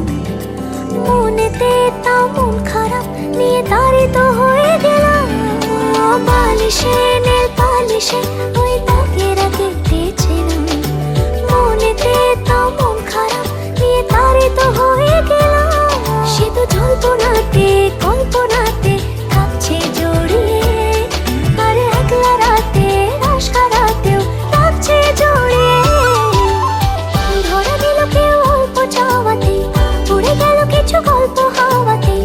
মনেতে তাও মন খারাপ নিয়ে তাড়িত হয়ে গেলাম পালিশে নীল পালিশে ওই দাগেরা কেটেছে না মনেতে তাও মন খারাপ নিয়ে তাড়িত হয়ে গেলাম সে তো জল্পনাতে কল্পনাতে থাকছে জড়িয়ে আর একলা রাতে রস কাটাতেও থাকছে জড়িয়ে ধরা দিল কেউ অল্প চাওয়াতেই উড়ে গেল কিছু গল্প হাওয়াতেই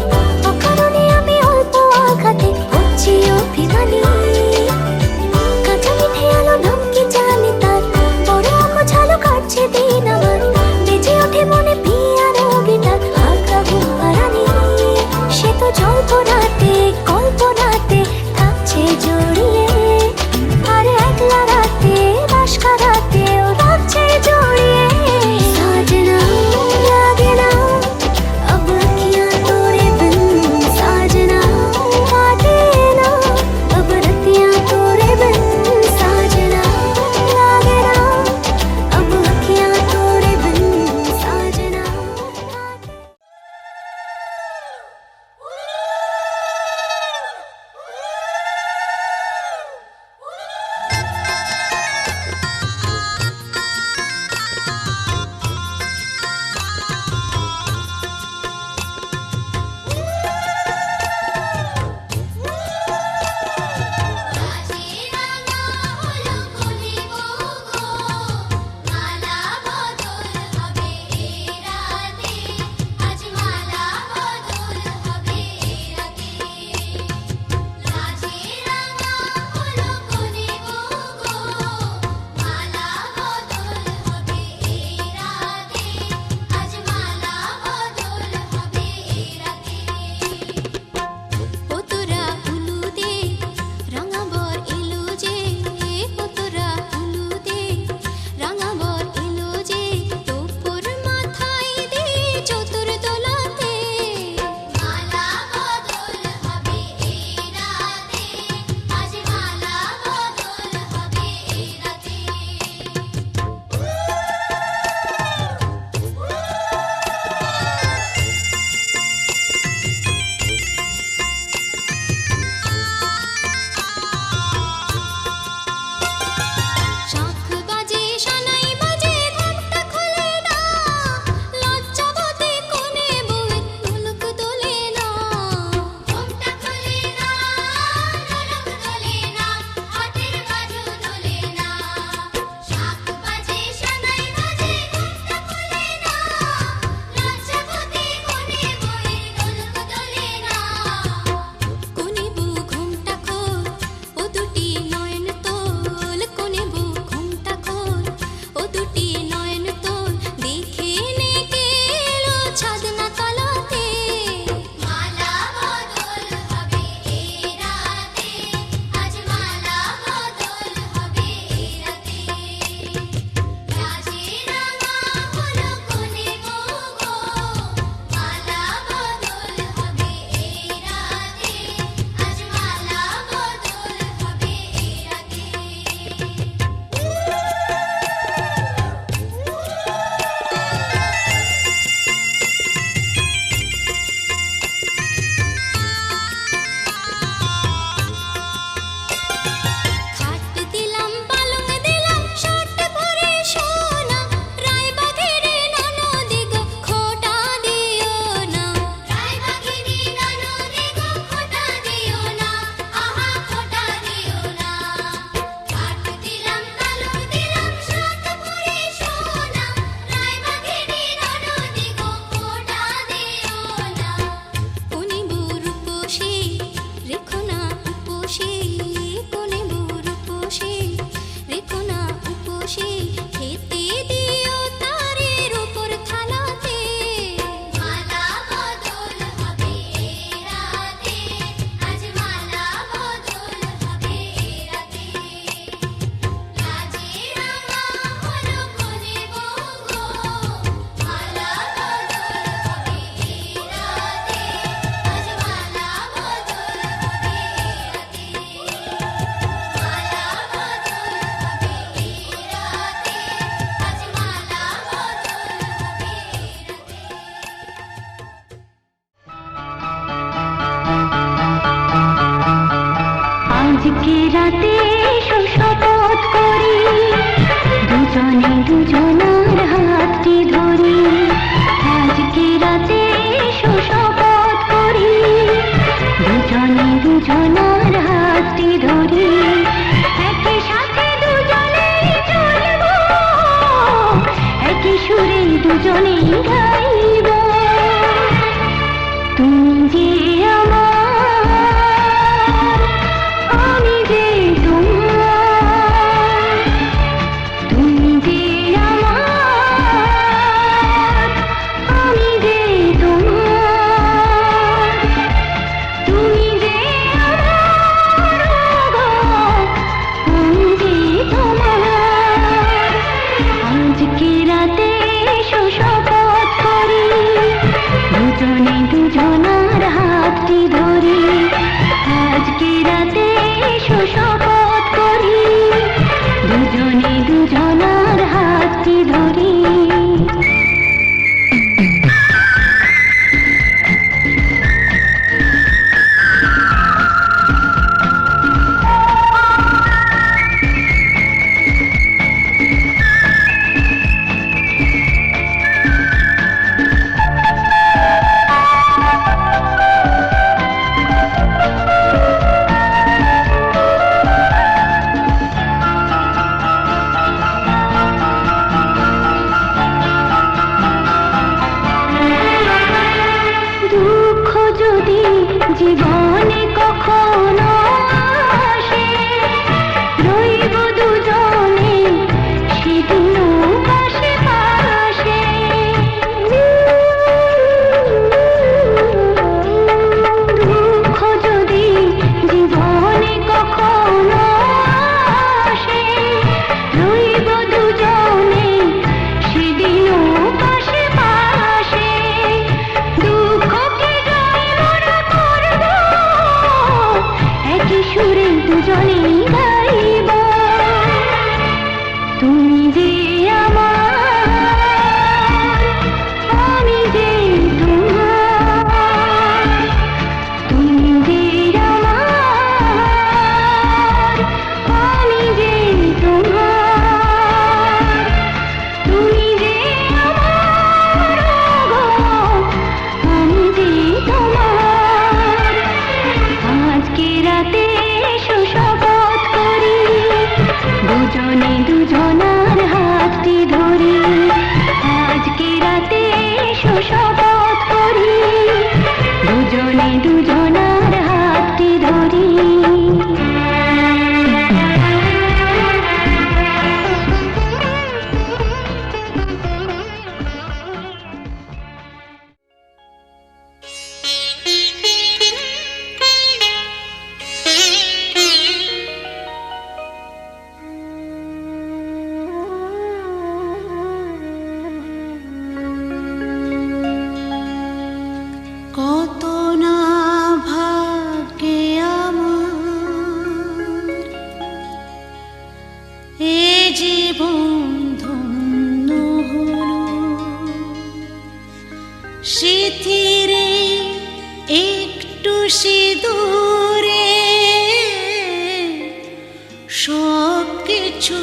অকারণে আমি অল্প আঘাতে হচ্ছি অভিমানী কাঁচা মিঠে আজকে রাতে শপথ করি দুজনে দুজনার হাতটি ধরি আজকে রাতে শপথ করি দুজনে দুজনার হাতটি ধরি একই সাথে দুজনে চলবো একই সুরে দুজনে গাইব তুমি যে আমার আমি যে তোমার তুমি যে আমার আমি যে তোমার তুমি যে আমার আমি যে তোমার আজকে রাতে শপথ করি দুজনে দুজনার হাতটি ধরি আজকে রাতে শপথ করি দুজনে দুজনার হাতটি ধরি দুঃখ যদি জীবনে কখনো আসে রইব দুজনে সেদিনও পাশে পাশে দুঃখ যদি জীবনে কখনো আসে রইব দুজনে সেদিনও পাশে পাশে দুঃখকে জয় মোরা করব একই সুরে দুজনে গাইব তুমি যে আমার আমি যে তোমার তুমি যে আমার আমি যে তোমার তুমি যে আমার আমি যে তোমার আজকে রাতে শপথ করি দুজনে দুজনার হাতটি ধরি আজকে রাতে শপথ করি দুজনে দুজনার হাতটি ধরি কত না ভাগ্যে আমার এ জীবন ধন্য হলো স্মৃতিরে একটু সিঁদুরে সব কিছু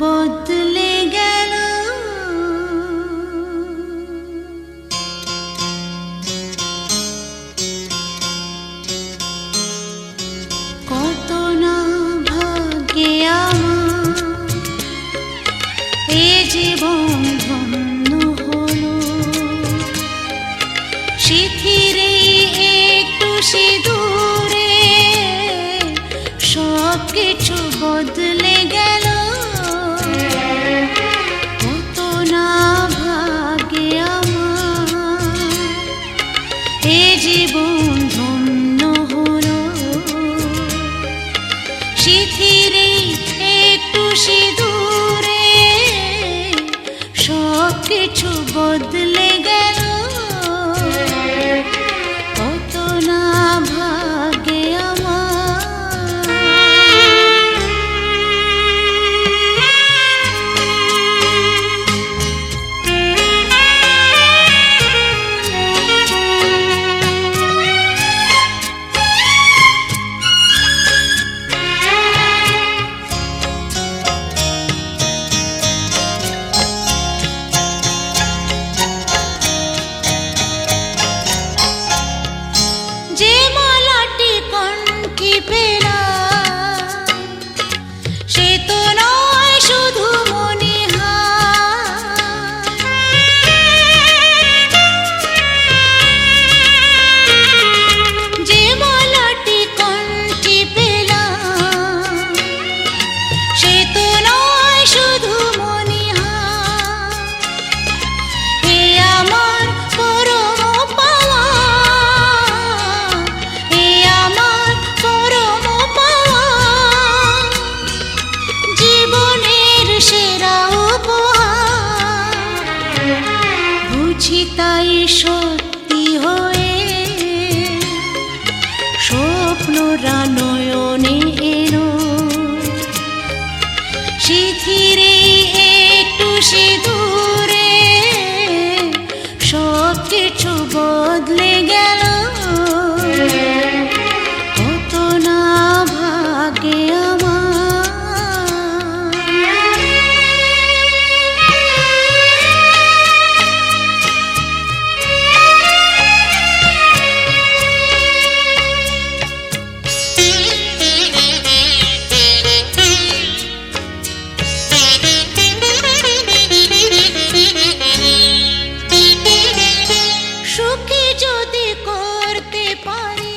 বদলে গেল কত না ভাগ্যে আমার এ জীবন ধন্য হলো স্মৃতিরে একটু সিঁদুরে সব কিছু বদলে গেল কত না ভাগ্যে আমার এ জীবন ধন্য হলো স্মৃতিরে একটু সিঁদুরে সব কিছু বদলে গেল কত না ভাগ্যে আমার সত্যি হয়ে স্বপ্নরা নয়নে এলো, শিথিরে একটু সিঁদুরে সব কিছু বদলে গেল। কত না ভাগে আমার। সুখী যদি করতে পারি।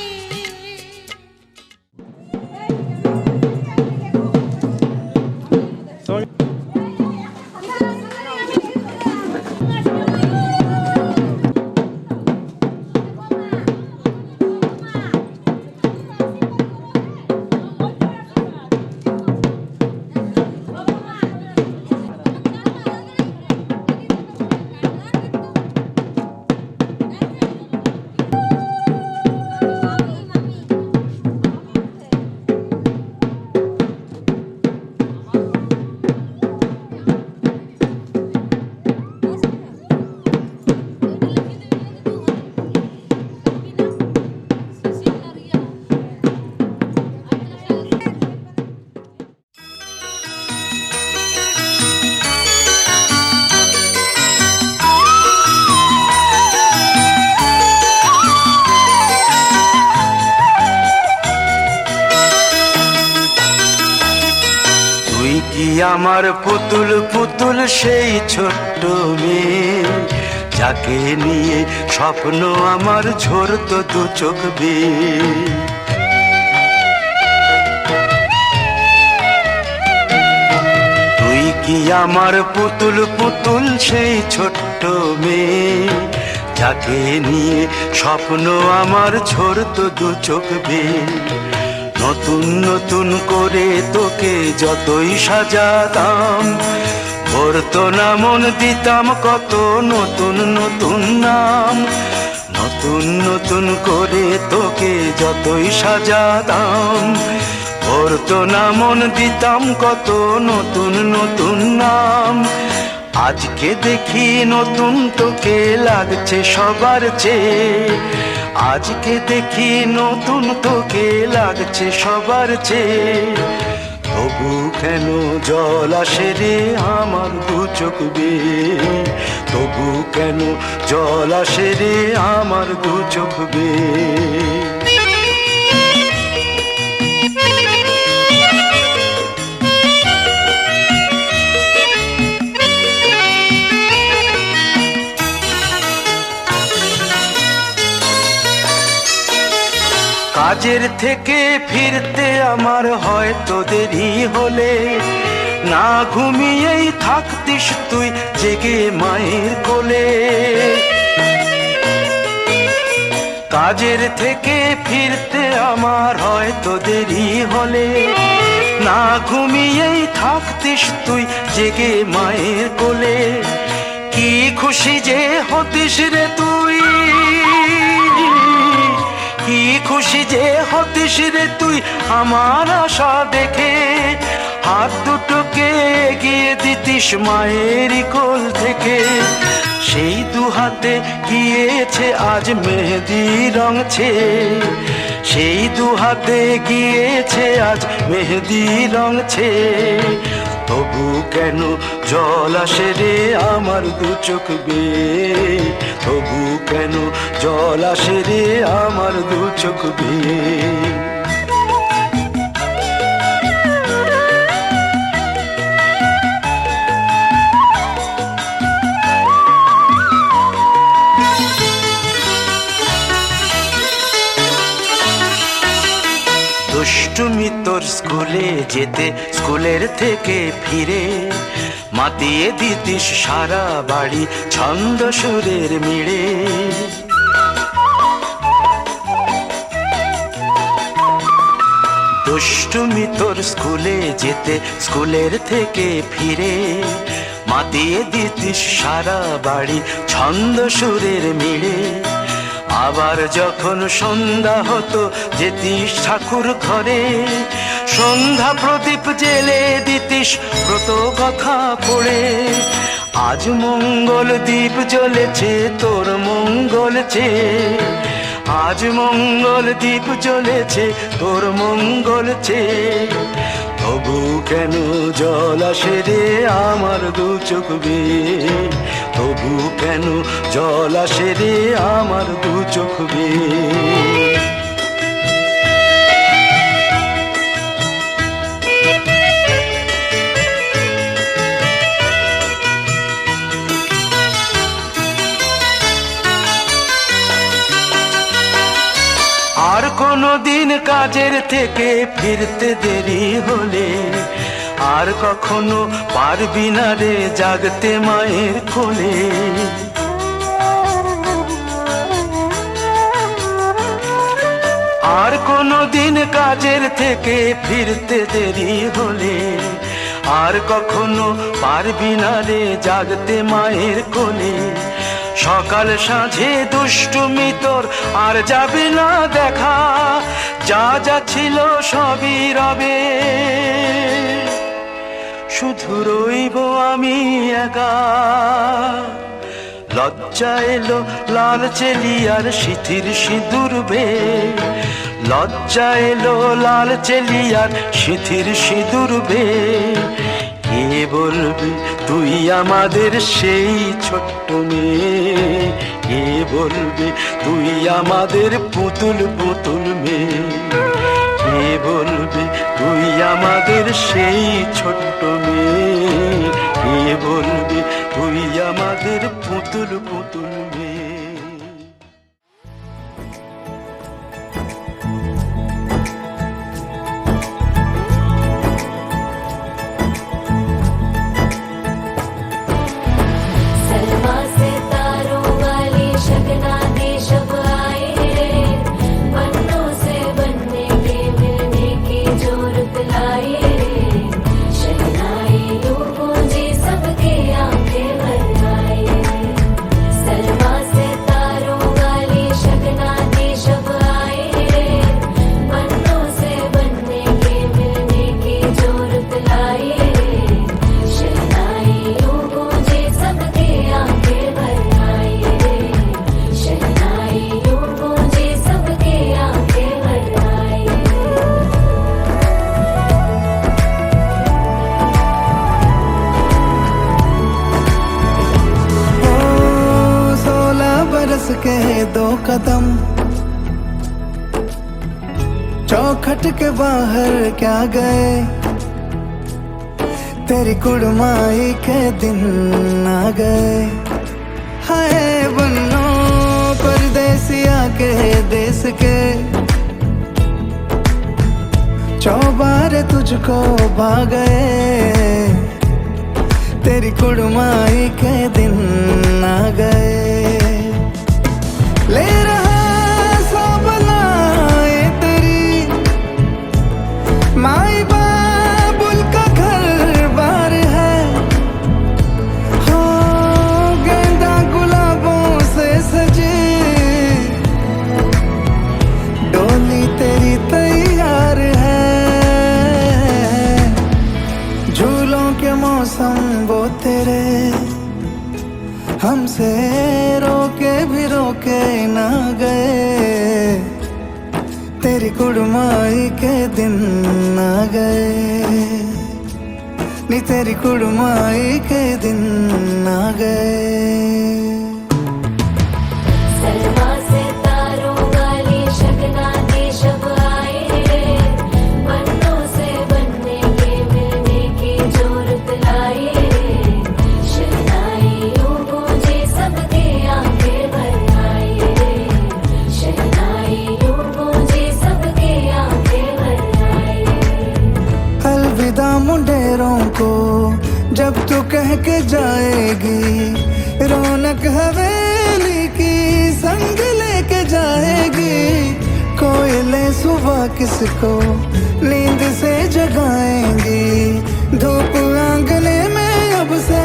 তুই কি আমার পুতুল পুতুল সেই ছোট্ট মেয়ে, যাকে নিয়ে স্বপ্ন আমার ঝরতো দু চোখ বেয়ে। তুই কি আমার পুতুল পুতুল সেই ছোট্ট মেয়ে, যাকে নিয়ে স্বপ্ন আমার ঝরতো দু চোখ বেয়ে। নতুন নতুন করে তোকে যতই সাজাতাম, ভরতো না মন দিতাম কত নতুন নতুন নাম। নতুন নতুন করে তোকে যতই সাজাতাম, ভরতো না মন দিতাম কত নতুন নতুন নাম। আজকে দেখি নতুন তোকে লাগছে সবার চেয়ে, আজকে দেখি নতুন তোকে লাগছে সবার চেয়ে। তবু কেন জল আসে রে আমার দু চোখ বেয়ে, তবু কেন জল আসে রে আমার দু চোখ বেয়ে। কাজের থেকে ফিরতে আমার হয়তো দেরি হলে, না ঘুমিয়েই থাকতিস তুই জেগে মায়ের কোলে। কাজের থেকে ফিরতে আমার হয়তো দেরি হলে, না ঘুমিয়েই থাকতিস তুই জেগে মায়ের কোলে। কি খুশি যে হতিস রে তুই, কি খুশি যে হতিস রে তুই আমার আশা দেখে। হাত দুটোকে এগিয়ে দিতিস মায়েরই কোল থেকে, সেই দু হাতে গিয়েছে আজ মেহেদি রং ছেয়ে। সেই দু হাতে গিয়েছে আজ মেহেদি রং ছেয়ে। তবু কেন জল আসে রে আমার দু চোখ বেয়ে, তবু কেন জল আসে রে আমার দু চোখ বেয়ে। দুষ্টুমি তোর স্কুলে যেতে, স্কুলের থেকে ফিরে মাতিয়ে দিতিস সারা বাড়ি ছন্দ সুরের মিড়ে। দুষ্টুমি তোর স্কুলে যেতে, স্কুলের থেকে ফিরে মাতিয়ে দিতিস সারা বাড়ি ছন্দ সুরের মিড়ে। আবার যখন সন্ধ্যা হতো যেতিস ঠাকুর ঘরে, সন্ধ্যা প্রদীপ জেলে দিতিস ব্রত কথা পড়ে। আজ মঙ্গল দ্বীপ জ্বলেছে তোর মঙ্গল চেয়ে, আজ মঙ্গল দ্বীপ জ্বলেছে তোর মঙ্গল চেয়ে। তবু কেন জল আসে রে আমার দু চোখ বেয়ে, তবু কেন জল আসে রে আমার দু চোখ বেয়ে। আর কোনো দিন কাজের থেকে ফিরতে দেরি হলে, আর কখনো পারবি না রে জাগতে মায়ের কোলে। আর কোনো দিন কাজের থেকে ফিরতে দেরি হলে, আর কখনো পারবি না রে জাগতে মায়ের কোলে। সকাল সাঁঝে দুষ্টুমি তোর আর যাবে না দেখা, যা যা ছিল সবই রবে, শুধু রইব আমি একা। লজ্জা এলো লাল চেলিয়ার সিথির সিঁদুর বে, লজ্জা এলো লাল চেলিয়ার সিথির সিঁদুর বে। কে বলবি তুই আমাদের সেই ছোট্ট মেয়ে, কে বলবি তুই আমাদের পুতুল পুতুল মেয়ে, কে বলবি তুই আমাদের সেই ছোট্ট মেয়ে, কে বলবি তুই আমাদের পুতুল পুতুল মেয়ে। के दो कदम चौखट के बाहर क्या गए, तेरी कुड़माई के दिन आ गए। हाय बन्नो परदेसिया के देश के, चौबारे तुझको भा गए, तेरी कुड़माई के दिन आ गए। ले रहा सब लाए तेरी माई बाबुल का घर बार है, हो गेंदा गुलाबों से सजे डोली तेरी तैयार है। झूलों के मौसम वो तेरे हमसे रोके भी रोके ना गए, तेरी कुड़माई के दिन आ गए, नी तेरी कुड़माई के दिन आ गए। मुंडेरों को जब तू कह के जाएगी, रौनक हवेली की संग लेके जाएगी। कोयले सुबह किसको नींद से जगाएंगी, धूप आंगने में अब से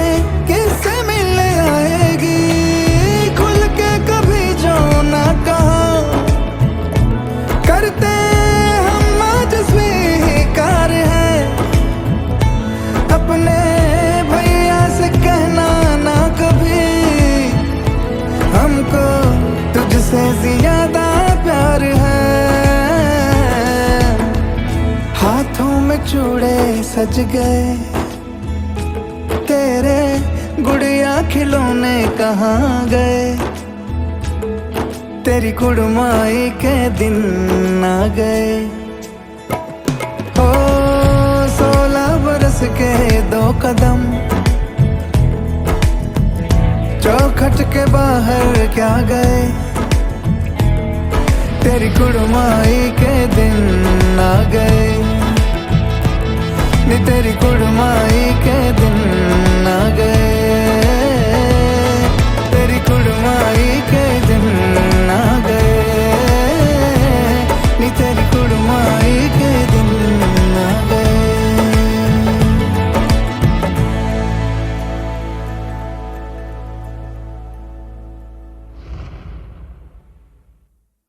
चूड़े सज गए, तेरे गुड़िया खिलौने कहाँ गए, तेरी कुड़माई के दिन आ गए। ओ 16 बरस के 2 कदम, चौखट के बाहर क्या गए, तेरी कुड़माई के दिन आ गए, नी तेरी कुड़माई के दिन आ गए, तेरी कुड़माई के दिन आ गए, नी तेरी कुड़माई के दिन आ गए।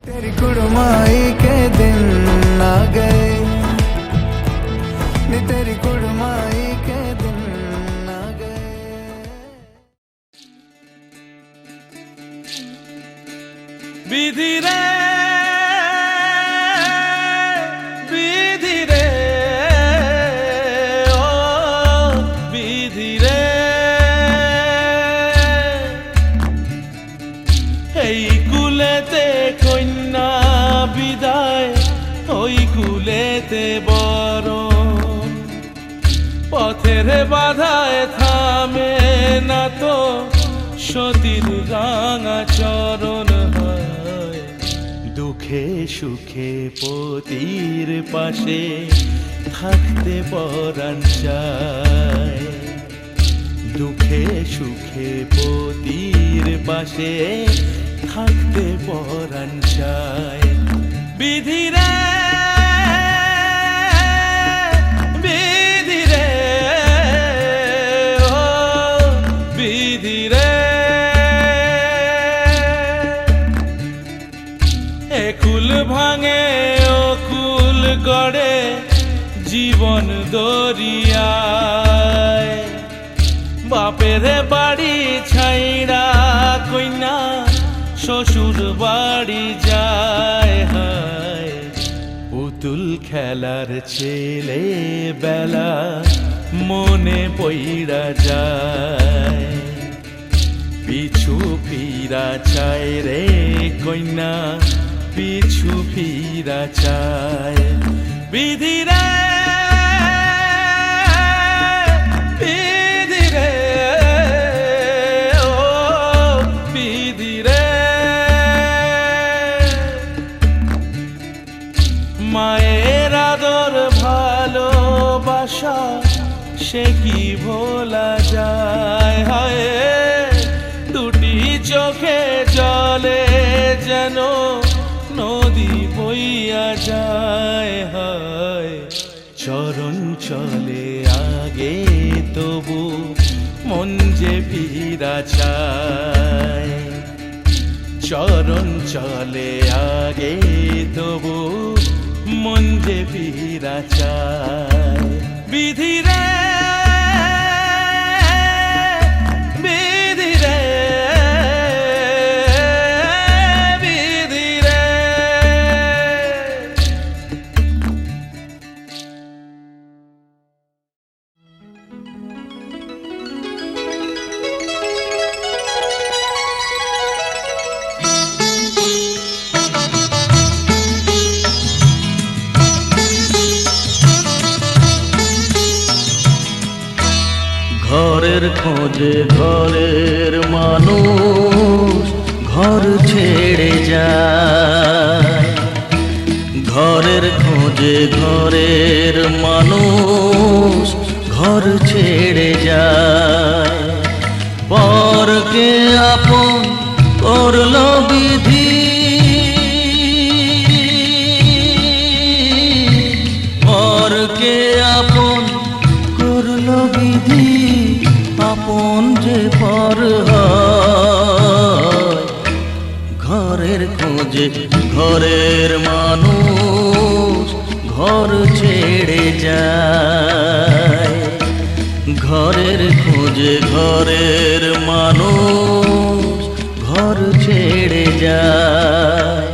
तेरी कुड़माई के दिन आ गए, नी तेरी कुड़माई के दिन आ गए। বিধি রে বিধি রে ও বিধি রে, এই কুলেতে কন্যা বিদায়, ওই কুলেতে বরণ, পথের বাধায় থামে না তো সতীর রাঙা চরণ হয়। দুঃখে সুখে পতির পাশে থাকতে পরাণ চায়, দুঃখে সুখে পতির পাশে থাকতে পরাণ চায়। বিধি রে বিধি রে ও বিধি রে, একুল ভাঙে অকুল গড়ে জীবন দরিয়ায়, বাপের বাড়ি ছাইড়া কইনা শ্বশুর বাড়ি যায়, হায় পুতুল খেলার ছেলে বেলা মনে পইড়া যায়, পিছু ফিরা চায় রে কইনা পিছু ফিরা চায়। বিধি রে বিধি রে ও বিধি রে, মায়ের আদর ভালোবাসা সে কি ভোলা যায়, হায় দুটি চোখে জলে যেন নদী বইয়া যায়, হায় চরণ চলে আগে তবু মন যে ফিরা চায়, চরণ চলে আগে তবু মন যে ফিরা চায়। বিধি রে বিধি রে বিধি রে, ঘরের খোঁজে ঘরের মানুষ ঘর ছেড়ে যায়, ঘরের খোঁজে ঘরের মানুষ ঘর ছেড়ে যায়, পরকে আপন করলো বিধি, পরকে আপন করলো বিধি, আপন যে পর হয়, ঘরের খোঁজে ঘরের মানুষ ঘর ছেড়ে যায়, ঘরের খোঁজে ঘরের মানুষ ঘর ছেড়ে যায়।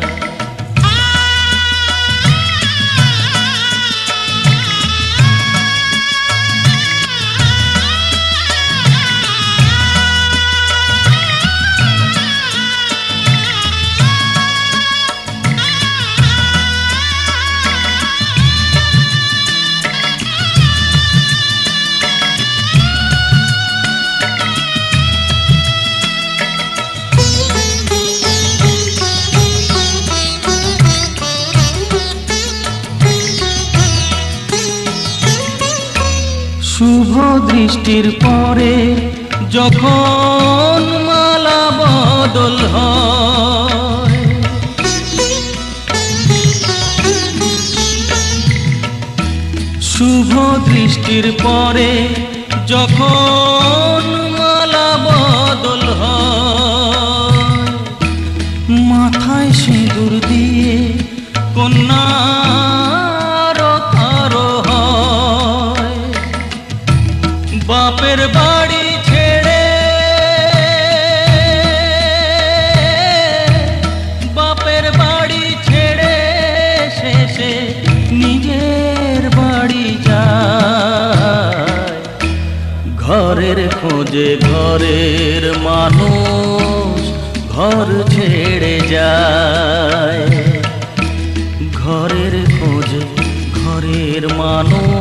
শুভ দৃষ্টির পরে যখন মালা বদল হয়, শুভ দৃষ্টির পরে যখন মালা বদল হয়, মাথায় সিঁদুর দিয়ে কন্যার কারো হয়, বাপের বাড়ি ছেড়ে, বাপের বাড়ি ছেড়ে শেষে নিজের বাড়ি যায়, ঘরের খোঁজে ঘরের মানুষ ঘর ছেড়ে যায়, ঘরের খোঁজে ঘরের মানুষ